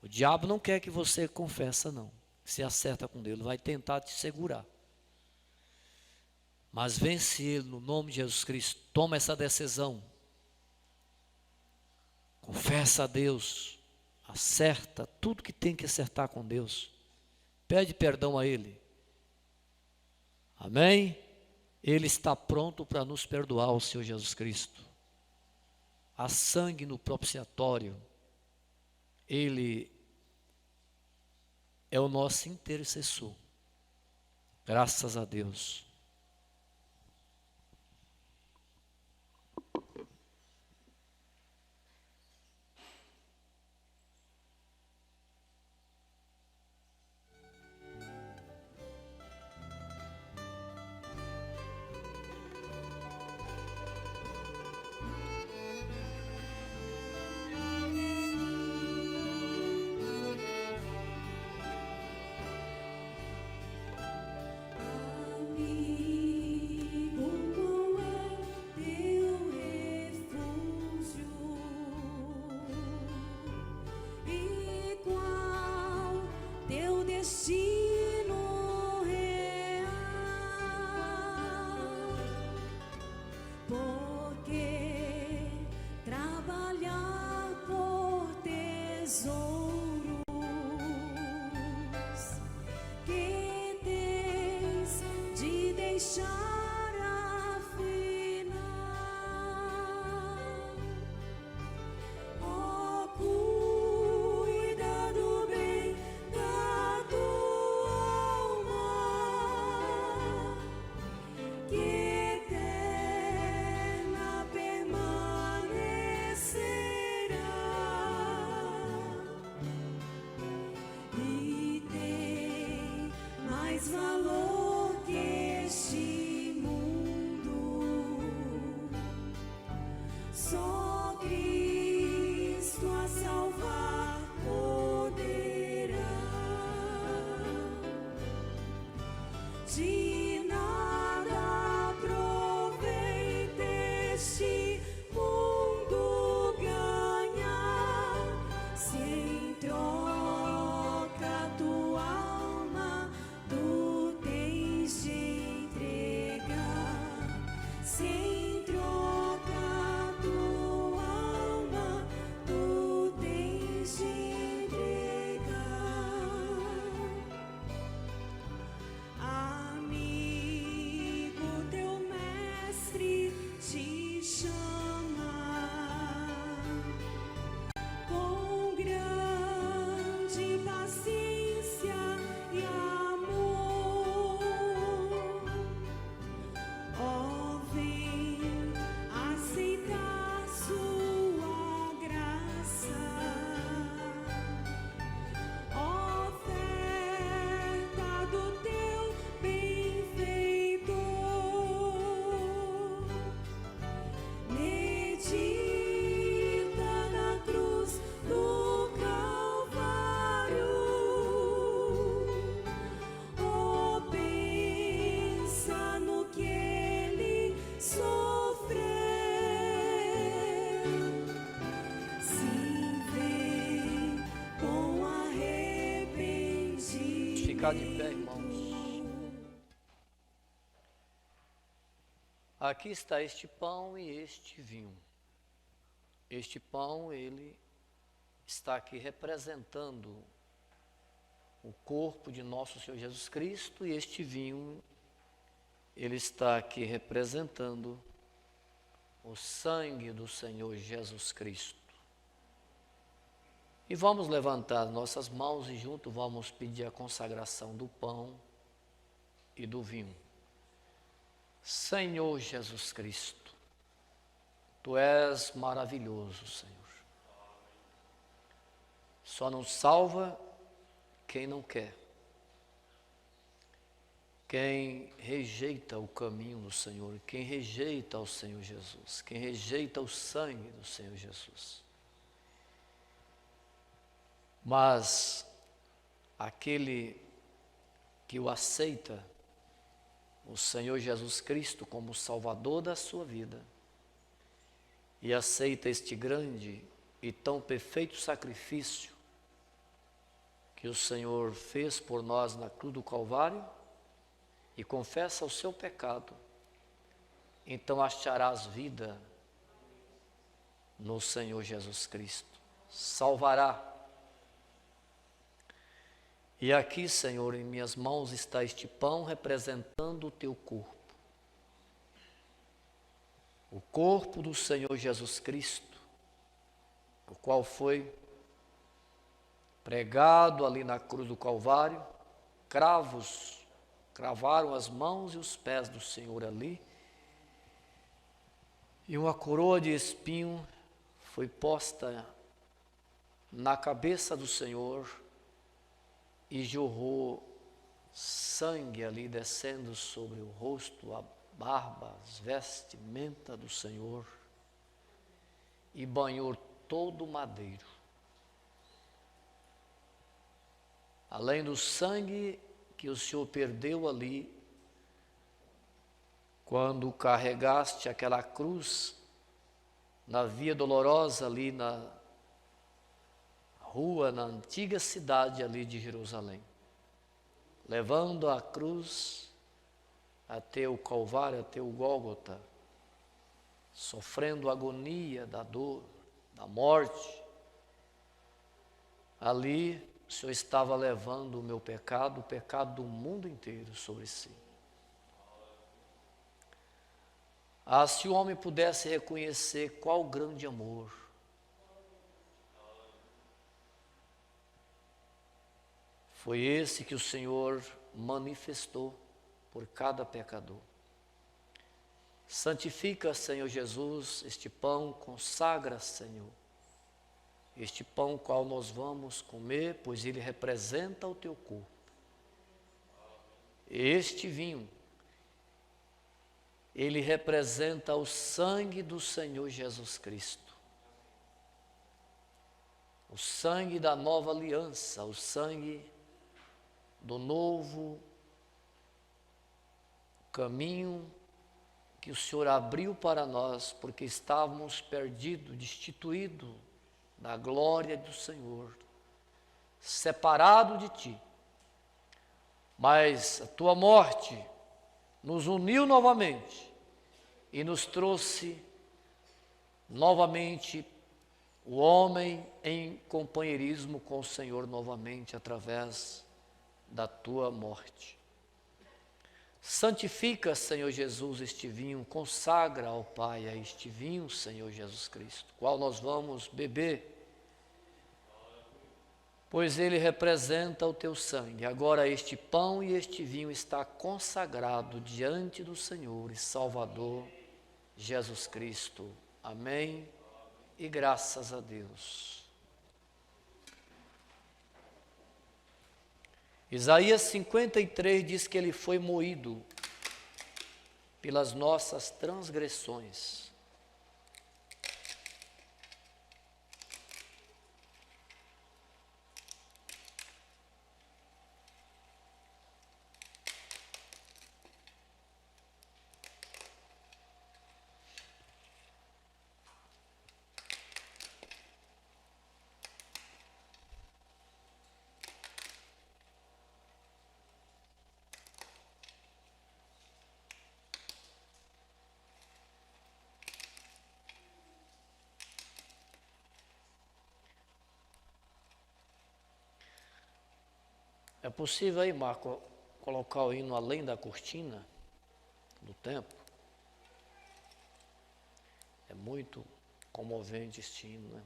O diabo não quer que você confessa, não, que você acerta com Deus, ele vai tentar te segurar. Mas vence ele no nome de Jesus Cristo. Toma essa decisão. Confessa a Deus. Acerta tudo que tem que acertar com Deus. Pede perdão a Ele. Amém? Ele está pronto para nos perdoar, o Senhor Jesus Cristo. Há sangue no propiciatório. Ele é o nosso intercessor. Graças a Deus. Me ficar de pé, irmãos. Aqui está este pão e este vinho. Este pão, ele está aqui representando o corpo de nosso Senhor Jesus Cristo, e este vinho, ele está aqui representando o sangue do Senhor Jesus Cristo. E vamos levantar nossas mãos e junto vamos pedir a consagração do pão e do vinho. Senhor Jesus Cristo, Tu és maravilhoso, Senhor. Só não salva quem não quer. Quem rejeita o caminho do Senhor, quem rejeita o Senhor Jesus, quem rejeita o sangue do Senhor Jesus. Mas aquele que o aceita, o Senhor Jesus Cristo como Salvador da sua vida, e aceita este grande e tão perfeito sacrifício que o Senhor fez por nós na cruz do Calvário, e confessa o seu pecado, então acharás vida no Senhor Jesus Cristo, salvará. E aqui, Senhor, em minhas mãos está este pão representando o Teu corpo. O corpo do Senhor Jesus Cristo, o qual foi pregado ali na cruz do Calvário, cravaram as mãos e os pés do Senhor ali, e uma coroa de espinho foi posta na cabeça do Senhor, e jorrou sangue ali descendo sobre o rosto, a barba, as vestimentas do Senhor, e banhou todo o madeiro. Além do sangue que o Senhor perdeu ali, quando carregaste aquela cruz na Via Dolorosa ali na rua, na antiga cidade ali de Jerusalém, levando a cruz até o Calvário, até o Gólgota, sofrendo a agonia da dor, da morte. Ali o Senhor estava levando o meu pecado, o pecado do mundo inteiro sobre si. Ah, se o homem pudesse reconhecer qual grande amor, foi esse que o Senhor manifestou por cada pecador. Santifica, Senhor Jesus, este pão, consagra, Senhor, este pão qual nós vamos comer, pois ele representa o Teu corpo. Este vinho, ele representa o sangue do Senhor Jesus Cristo. O sangue da nova aliança, o sangue do novo caminho que o Senhor abriu para nós, porque estávamos perdidos, destituídos da glória do Senhor, separados de Ti. Mas a Tua morte nos uniu novamente e nos trouxe novamente o homem em companheirismo com o Senhor novamente através da Tua morte. Santifica, Senhor Jesus, este vinho, consagra ao Pai a este vinho, Senhor Jesus Cristo, qual nós vamos beber, pois ele representa o Teu sangue. Agora este pão e este vinho está consagrado diante do Senhor e Salvador Jesus Cristo. Amém e graças a Deus. Isaías 53 diz que ele foi moído pelas nossas transgressões. É possível aí, Marco, colocar o hino Além da Cortina do Templo? É muito comovente este hino, né?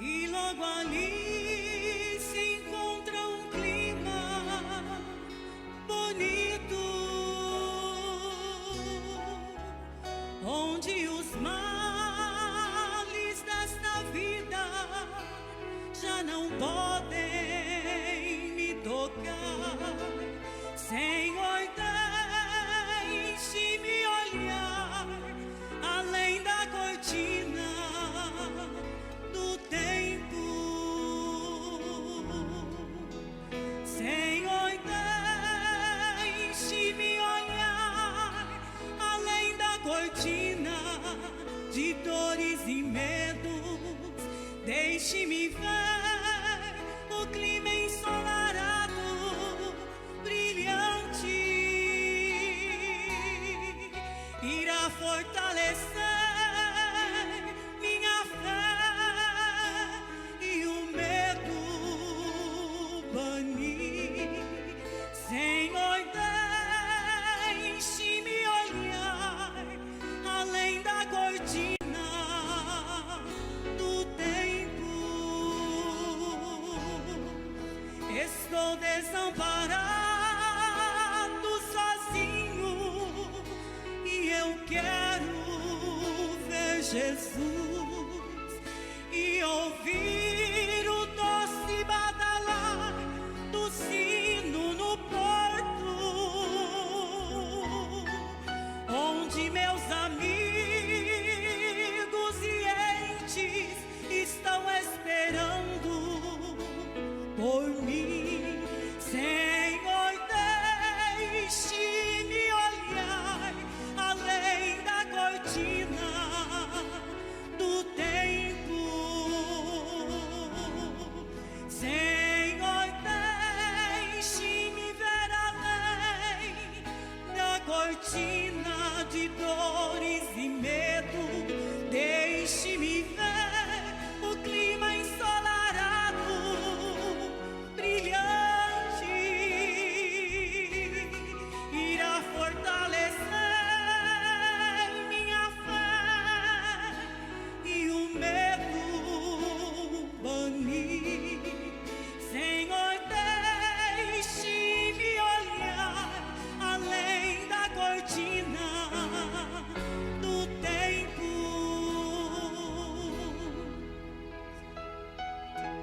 E logo ali se encontra um clima bonito, onde os males desta vida já não podem me tocar. Senhor, deixe-me olhar além da cortina do tempo. Senhor, deixe-me olhar além da cortina de dores e medos. Deixe-me ver o clima ensolarado, brilhante, irá fortalecer minha fé e o medo banir. Senhor, deixe-me olhar além da cortina do tempo. Estou desamparado, sozinho, e eu quero ver Jesus e ouvir o doce badalar do sino no porto, onde meus amigos e entes estão esperando por mim. Senhor, deixe-me olhar além da cortina do tempo. Senhor, deixe-me ver além da cortina de dores e medo. Deixe-me ver o clima ensolarado, brilhante, irá fortalecer minha fé e o medo banir. Senhor, deixe-me olhar além da cortina do tempo.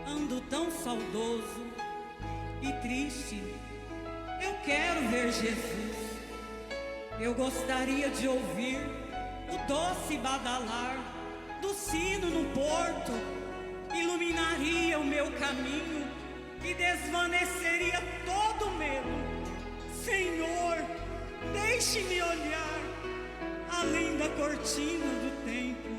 Ando tão saudoso e triste, eu quero ver Jesus. Eu gostaria de ouvir o doce badalar do sino no porto, iluminaria o meu caminho e desvaneceria todo o medo. Senhor, deixe-me olhar além da cortina do tempo.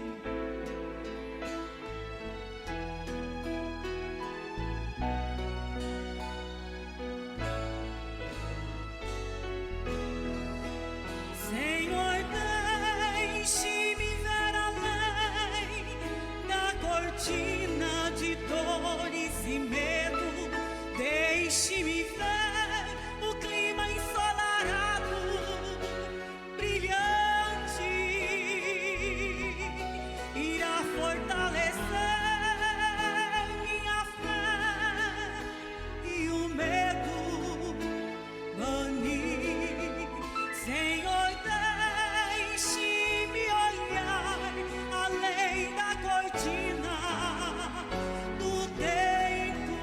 Senhor, deixe-me ver além da cortina de dores e medo. Deixe-me ver o clima ensolarado, brilhante, irá fortalecer minha fé e o medo banir. Senhor, deixe-me olhar além da cortina do tempo.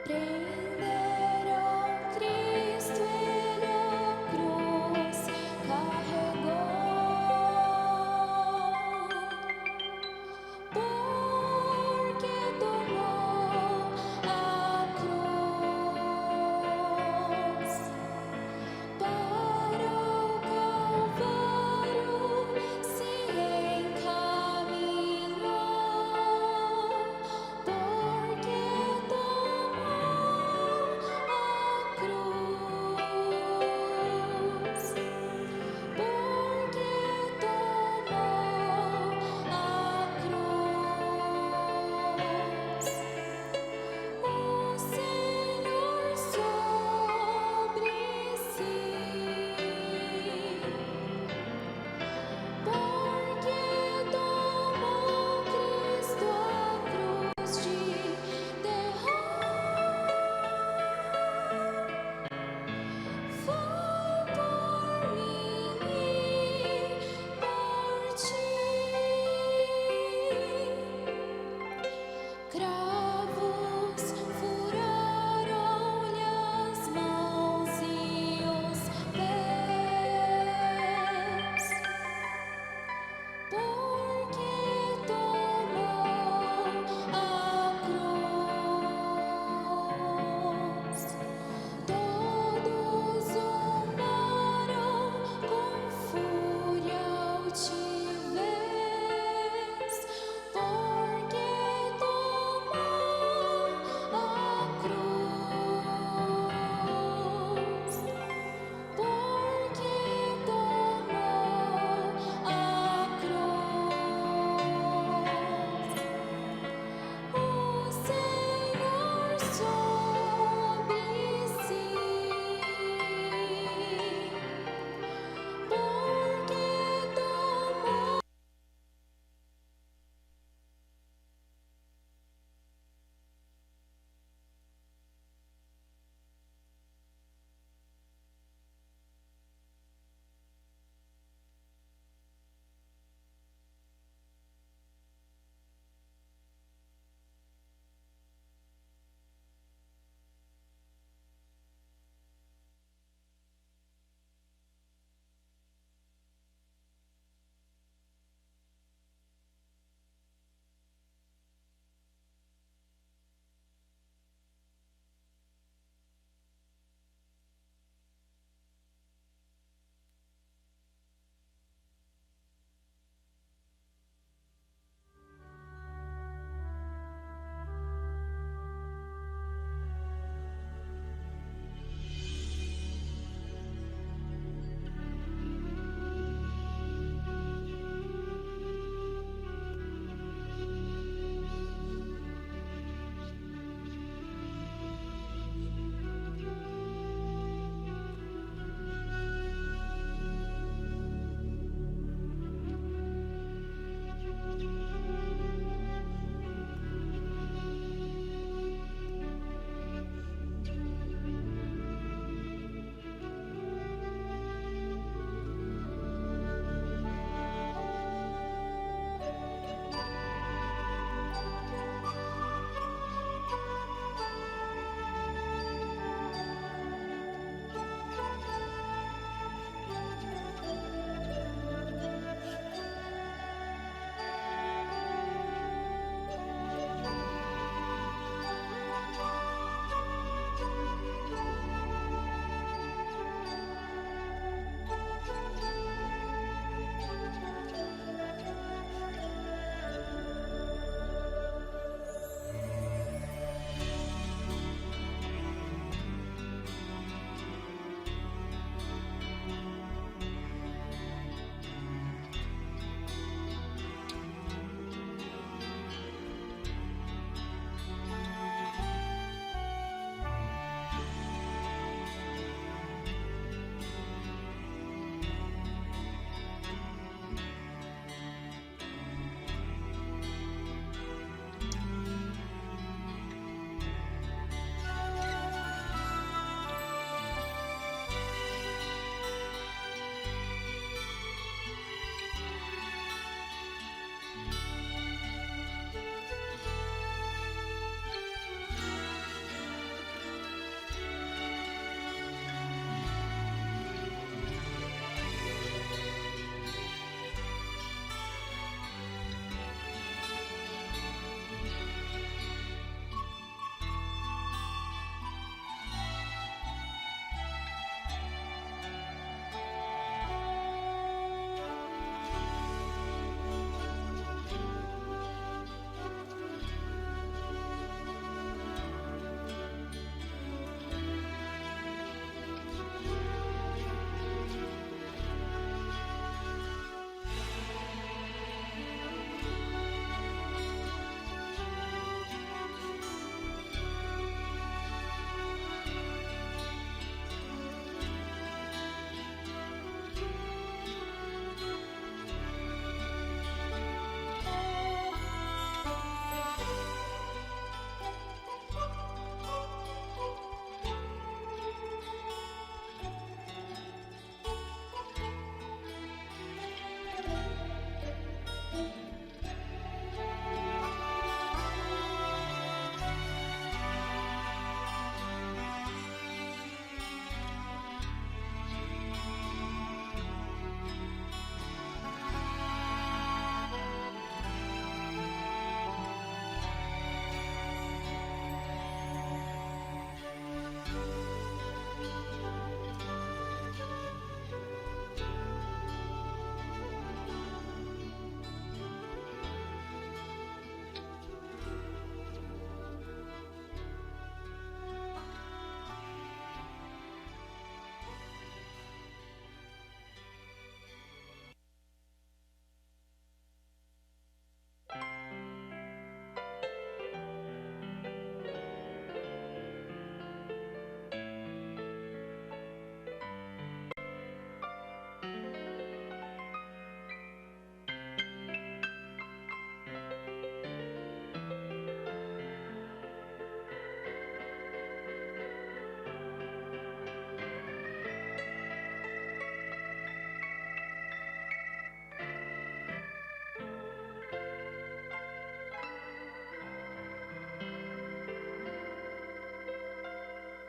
Prenderam Cristo, ele a cruz carregou, porque tomou a cruz para o Calvário se encaminhou, porque tomou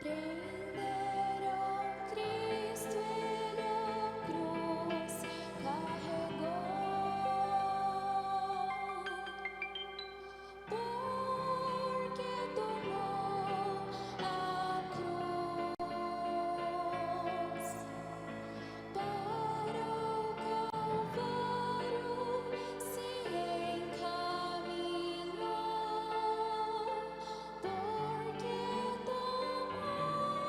Prenderam Cristo, Ele a cruz carregou, porque tomou a cruz para o Calvário se encaminhou, porque tomou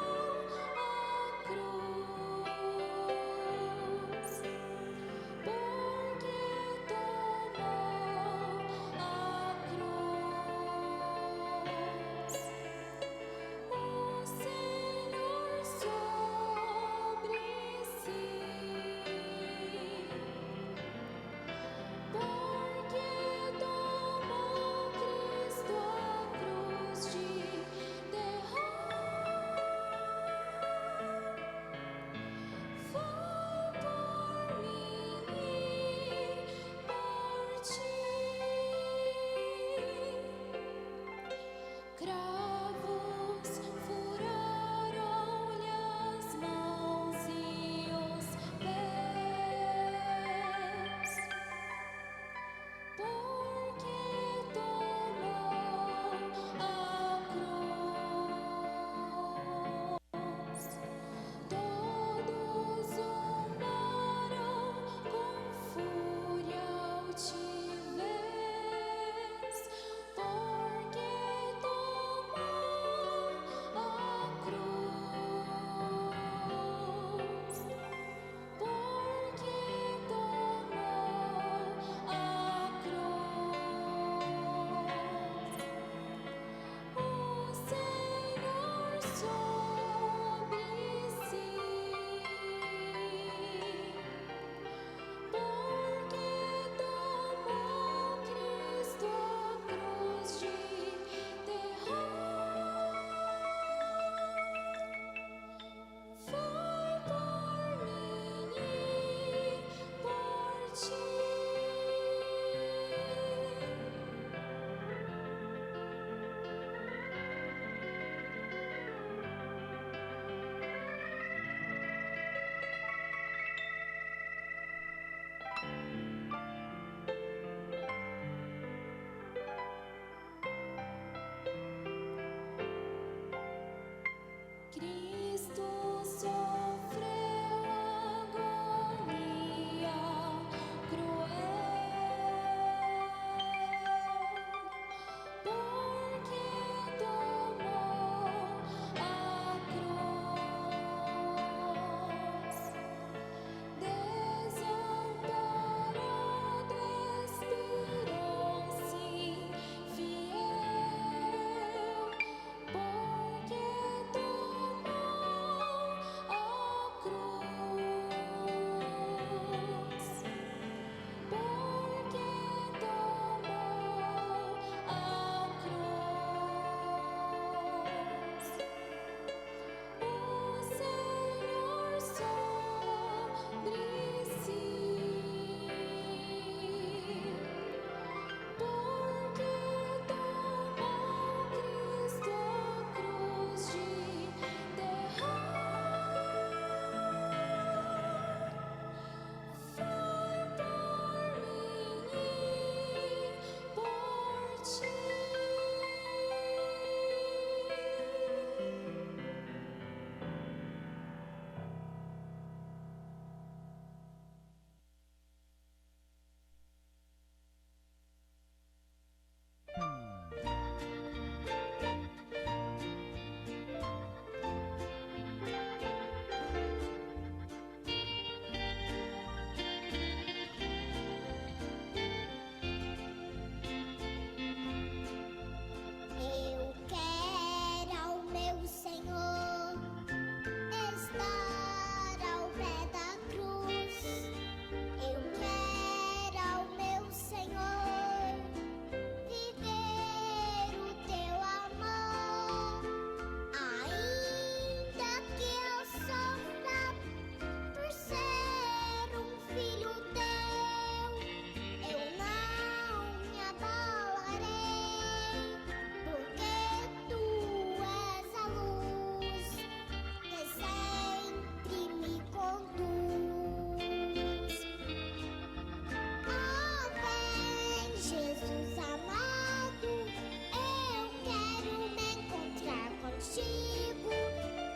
contigo.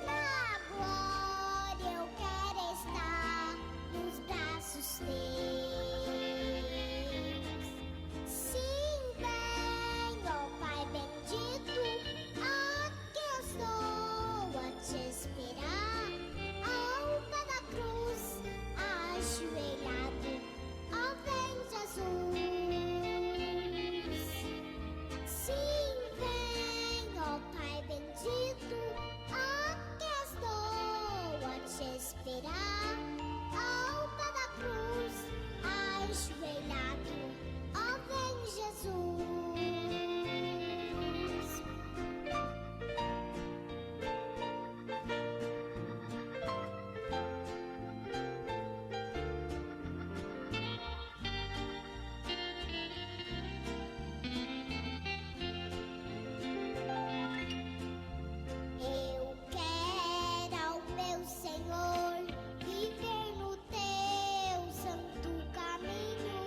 Na glória eu quero estar nos braços teus. Sim, vem, ó Pai bendito, aqui eu estou a te esperar. Ao pé da cruz, ajoelhado, ó vem Jesus. Sim, vem, ó Pai bendito, aqui estou a te esperar. Ao pé da cruz, ajoelhado, ó vem Jesus. Eu quero ao meu Senhor viver no teu santo caminho.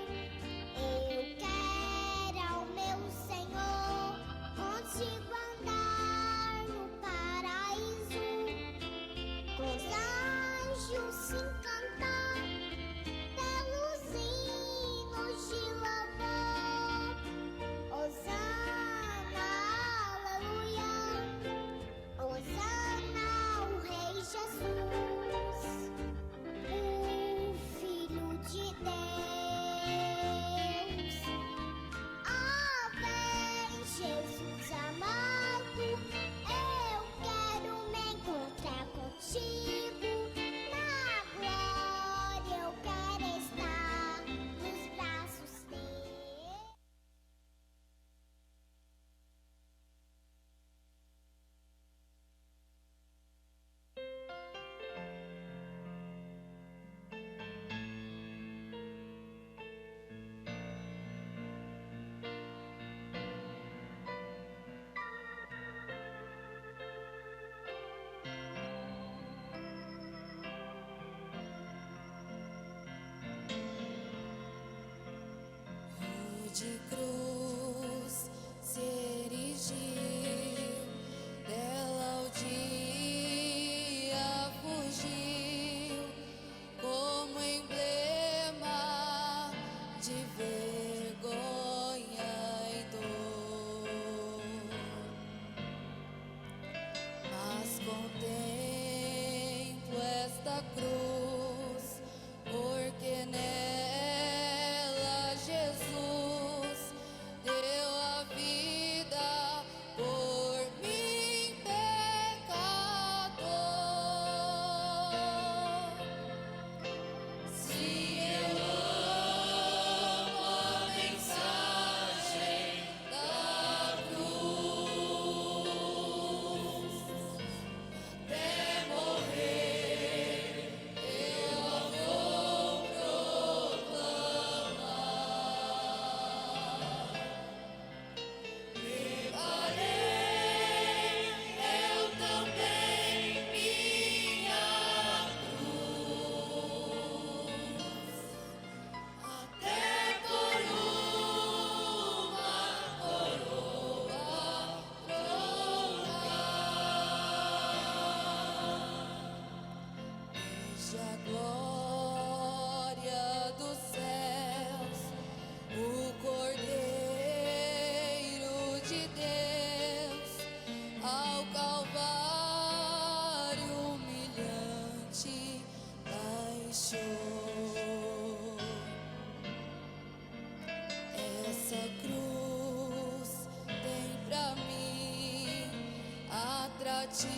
Eu quero ao meu Senhor contigo andar no paraíso, com os anjos se encantar pelos hinos de louvor. Hosana, aleluia. Hosana ao Rei Jesus, o Filho de Deus. Ah, vem Jesus amado, eu quero me encontrar contigo. Na glória eu quero estar nos braços teus. De cruz se erigiu, dela o dia fugiu, como emblema de vergonha e dor. Mas contemplo esta cruz, porque nela Jesus deu a vida por mim, pecador. Se eu amo a mensagem da cruz, até morrer eu a vou proclamar. Levarei eu também minha cruz, até por uma coroa trocar. Veja a glória dos céus, o Cordeiro de Deus, ao Calvário humilhante baixou. Essa cruz tem pra mim atrativo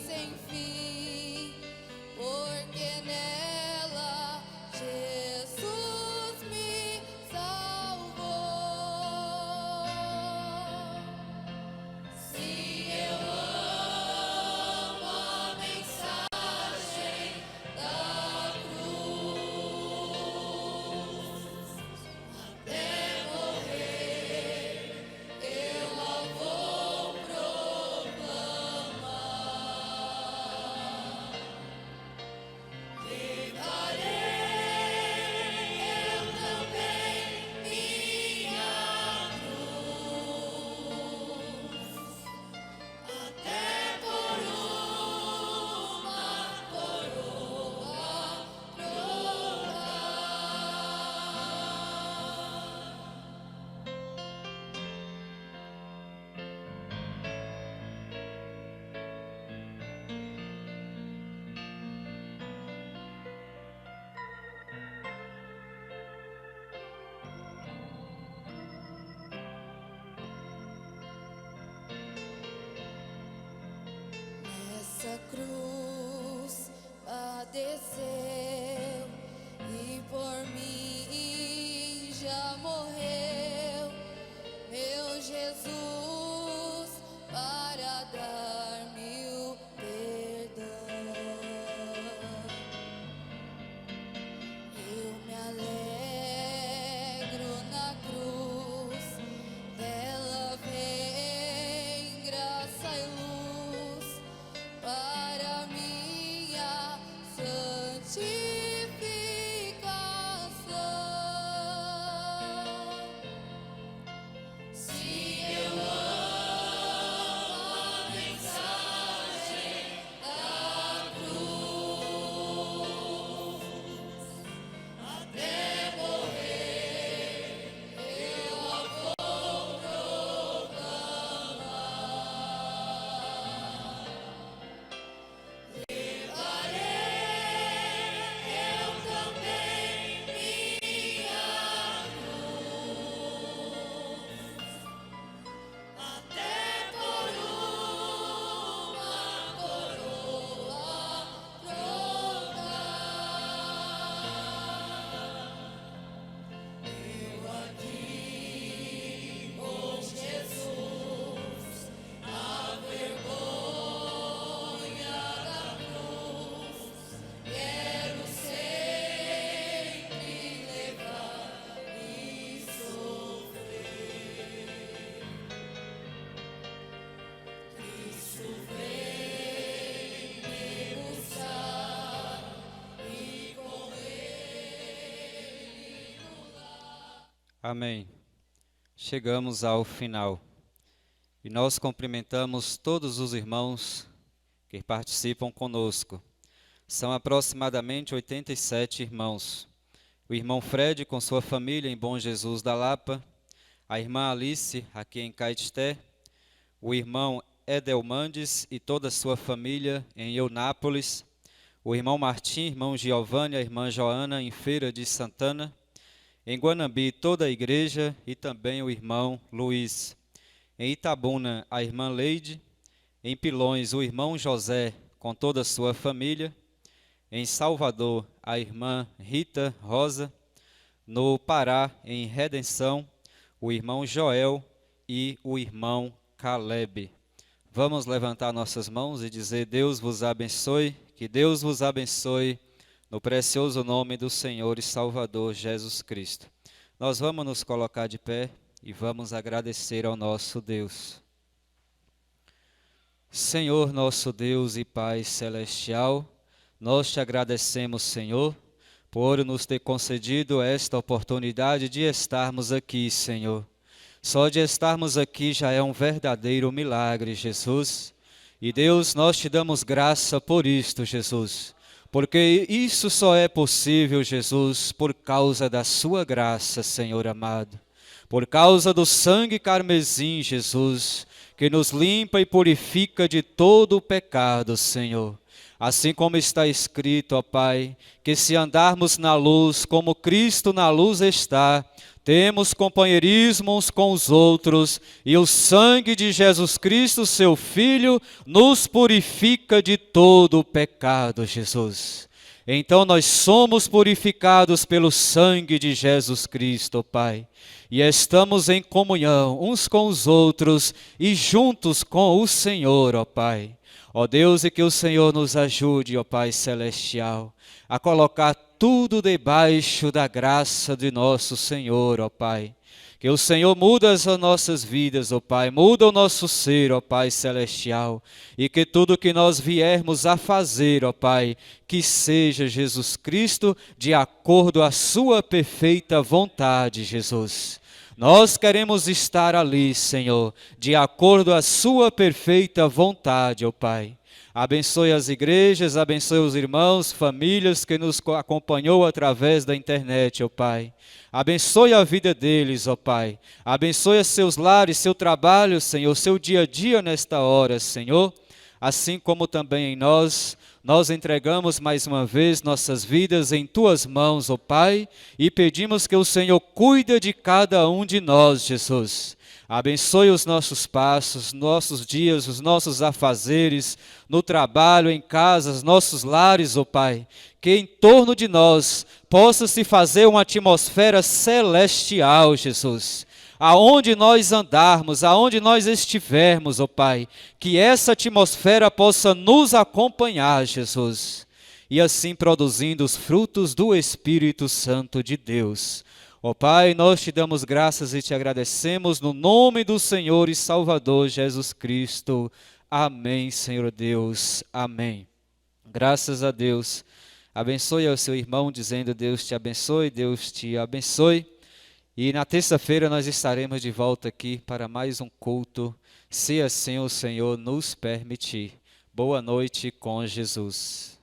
sem fim, porque nela Jesus me salvou. Se eu amo a mensagem da cruz, até morrer eu a vou proclamar. cruz padeceu e por mim já morreu, meu Jesus, para dar-me o perdão. Eu me alegro na cruz, dela vem graça e luz para minha santificação. Se eu amo a mensagem da cruz, até morrer eu a vou proclamar. Levarei eu também minha cruz, até por uma coroa trocar. Eu aqui com Jesus, a vergonha da cruz, quero sempre levar e sofrer. Cristo vem me buscar e com Ele no lar. Amém. Chegamos ao final e nós cumprimentamos todos os irmãos que participam conosco. São aproximadamente 87 irmãos. O irmão Fred com sua família em Bom Jesus da Lapa, a irmã Alice aqui em Caetité, o irmão Edelmandes e toda a sua família em Eunápolis, o irmão Martim, irmão Giovanni, a irmã Joana em Feira de Santana, em Guanambi toda a igreja e também o irmão Luiz. Em Itabuna, a irmã Leide. Em Pilões, o irmão José com toda a sua família. Em Salvador, a irmã Rita Rosa. No Pará, em Redenção, o irmão Joel e o irmão Caleb. Vamos levantar nossas mãos e dizer: Deus vos abençoe, que Deus vos abençoe, no precioso nome do Senhor e Salvador Jesus Cristo. Nós vamos nos colocar de pé e vamos agradecer ao nosso Deus. Senhor, nosso Deus e Pai celestial, nós te agradecemos, Senhor, por nos ter concedido esta oportunidade de estarmos aqui, Senhor. Só de estarmos aqui já é um verdadeiro milagre, Jesus. E Deus, nós te damos graça por isto, Jesus. Porque isso só é possível, Jesus, por causa da sua graça, Senhor amado. Por causa do sangue carmesim, Jesus, que nos limpa e purifica de todo o pecado, Senhor. Assim como está escrito, ó Pai, que se andarmos na luz como Cristo na luz está, temos companheirismo uns com os outros, e o sangue de Jesus Cristo, seu Filho, nos purifica de todo o pecado, Jesus. Então nós somos purificados pelo sangue de Jesus Cristo, Pai, e estamos em comunhão uns com os outros e juntos com o Senhor, ó Pai. Ó Deus, e que o Senhor nos ajude, ó Pai celestial, a colocar tudo debaixo da graça de nosso Senhor, ó Pai. Que o Senhor muda as nossas vidas, ó Pai, muda o nosso ser, ó Pai celestial, e que tudo que nós viermos a fazer, ó Pai, que seja, Jesus Cristo, de acordo à sua perfeita vontade, Jesus. Nós queremos estar ali, Senhor, de acordo à sua perfeita vontade, ó Pai. Abençoe as igrejas, abençoe os irmãos, famílias que nos acompanhou através da internet, ó Pai. Abençoe a vida deles, ó Pai. Abençoe seus lares, seu trabalho, Senhor, seu dia a dia nesta hora, Senhor. Assim como também em nós entregamos mais uma vez nossas vidas em Tuas mãos, ó Pai, e pedimos que o Senhor cuide de cada um de nós, Jesus. Abençoe os nossos passos, nossos dias, os nossos afazeres, no trabalho, em casas, nossos lares, ó Pai. Que em torno de nós possa se fazer uma atmosfera celestial, Jesus. Aonde nós andarmos, aonde nós estivermos, ó Pai, que essa atmosfera possa nos acompanhar, Jesus. E assim produzindo os frutos do Espírito Santo de Deus. Ó Pai, nós te damos graças e te agradecemos no nome do Senhor e Salvador Jesus Cristo. Amém, Senhor Deus. Amém. Graças a Deus. Abençoe ao seu irmão, dizendo: Deus te abençoe, Deus te abençoe. E na terça-feira nós estaremos de volta aqui para mais um culto, se assim o Senhor nos permitir. Boa noite com Jesus.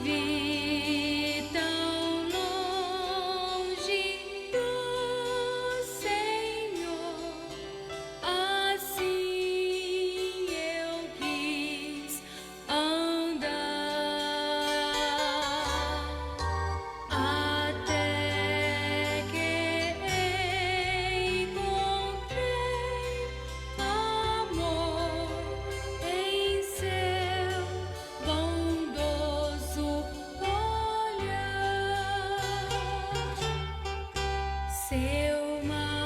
Vivi tão longe do Senhor, assim eu quis andar, até que encontrei amor em seu bondoso olhar, seu maravilhoso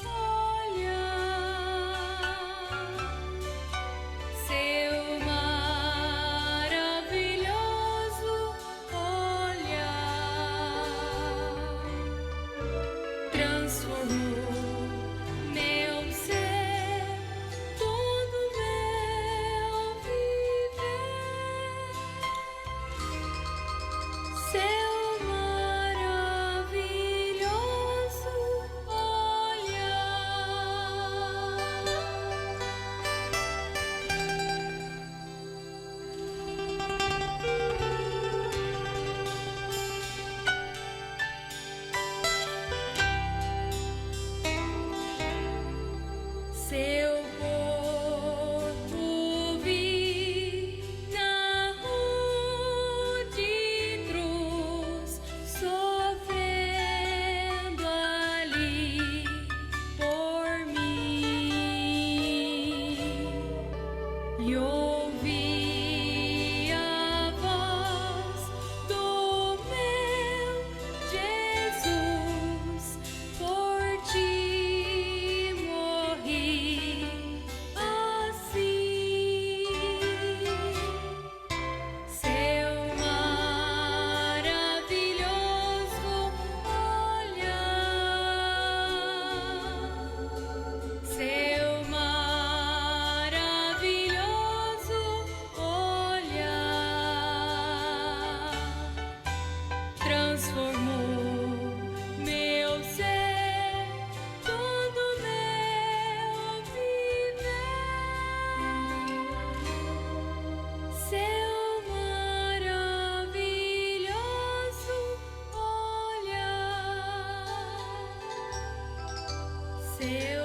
olhar, seu maravilhoso olhar, transformou meu ser, todo meu viver, seu maravilhoso seu corpo vi na rude cruz, sofrendo ali por mim, e ouvi a voz do meu Jesus, por ti morri assim, seu maravilhoso olhar, seu maravilhoso olhar, transformou meu ser, todo meu viver, seu maravilhoso olhar, seu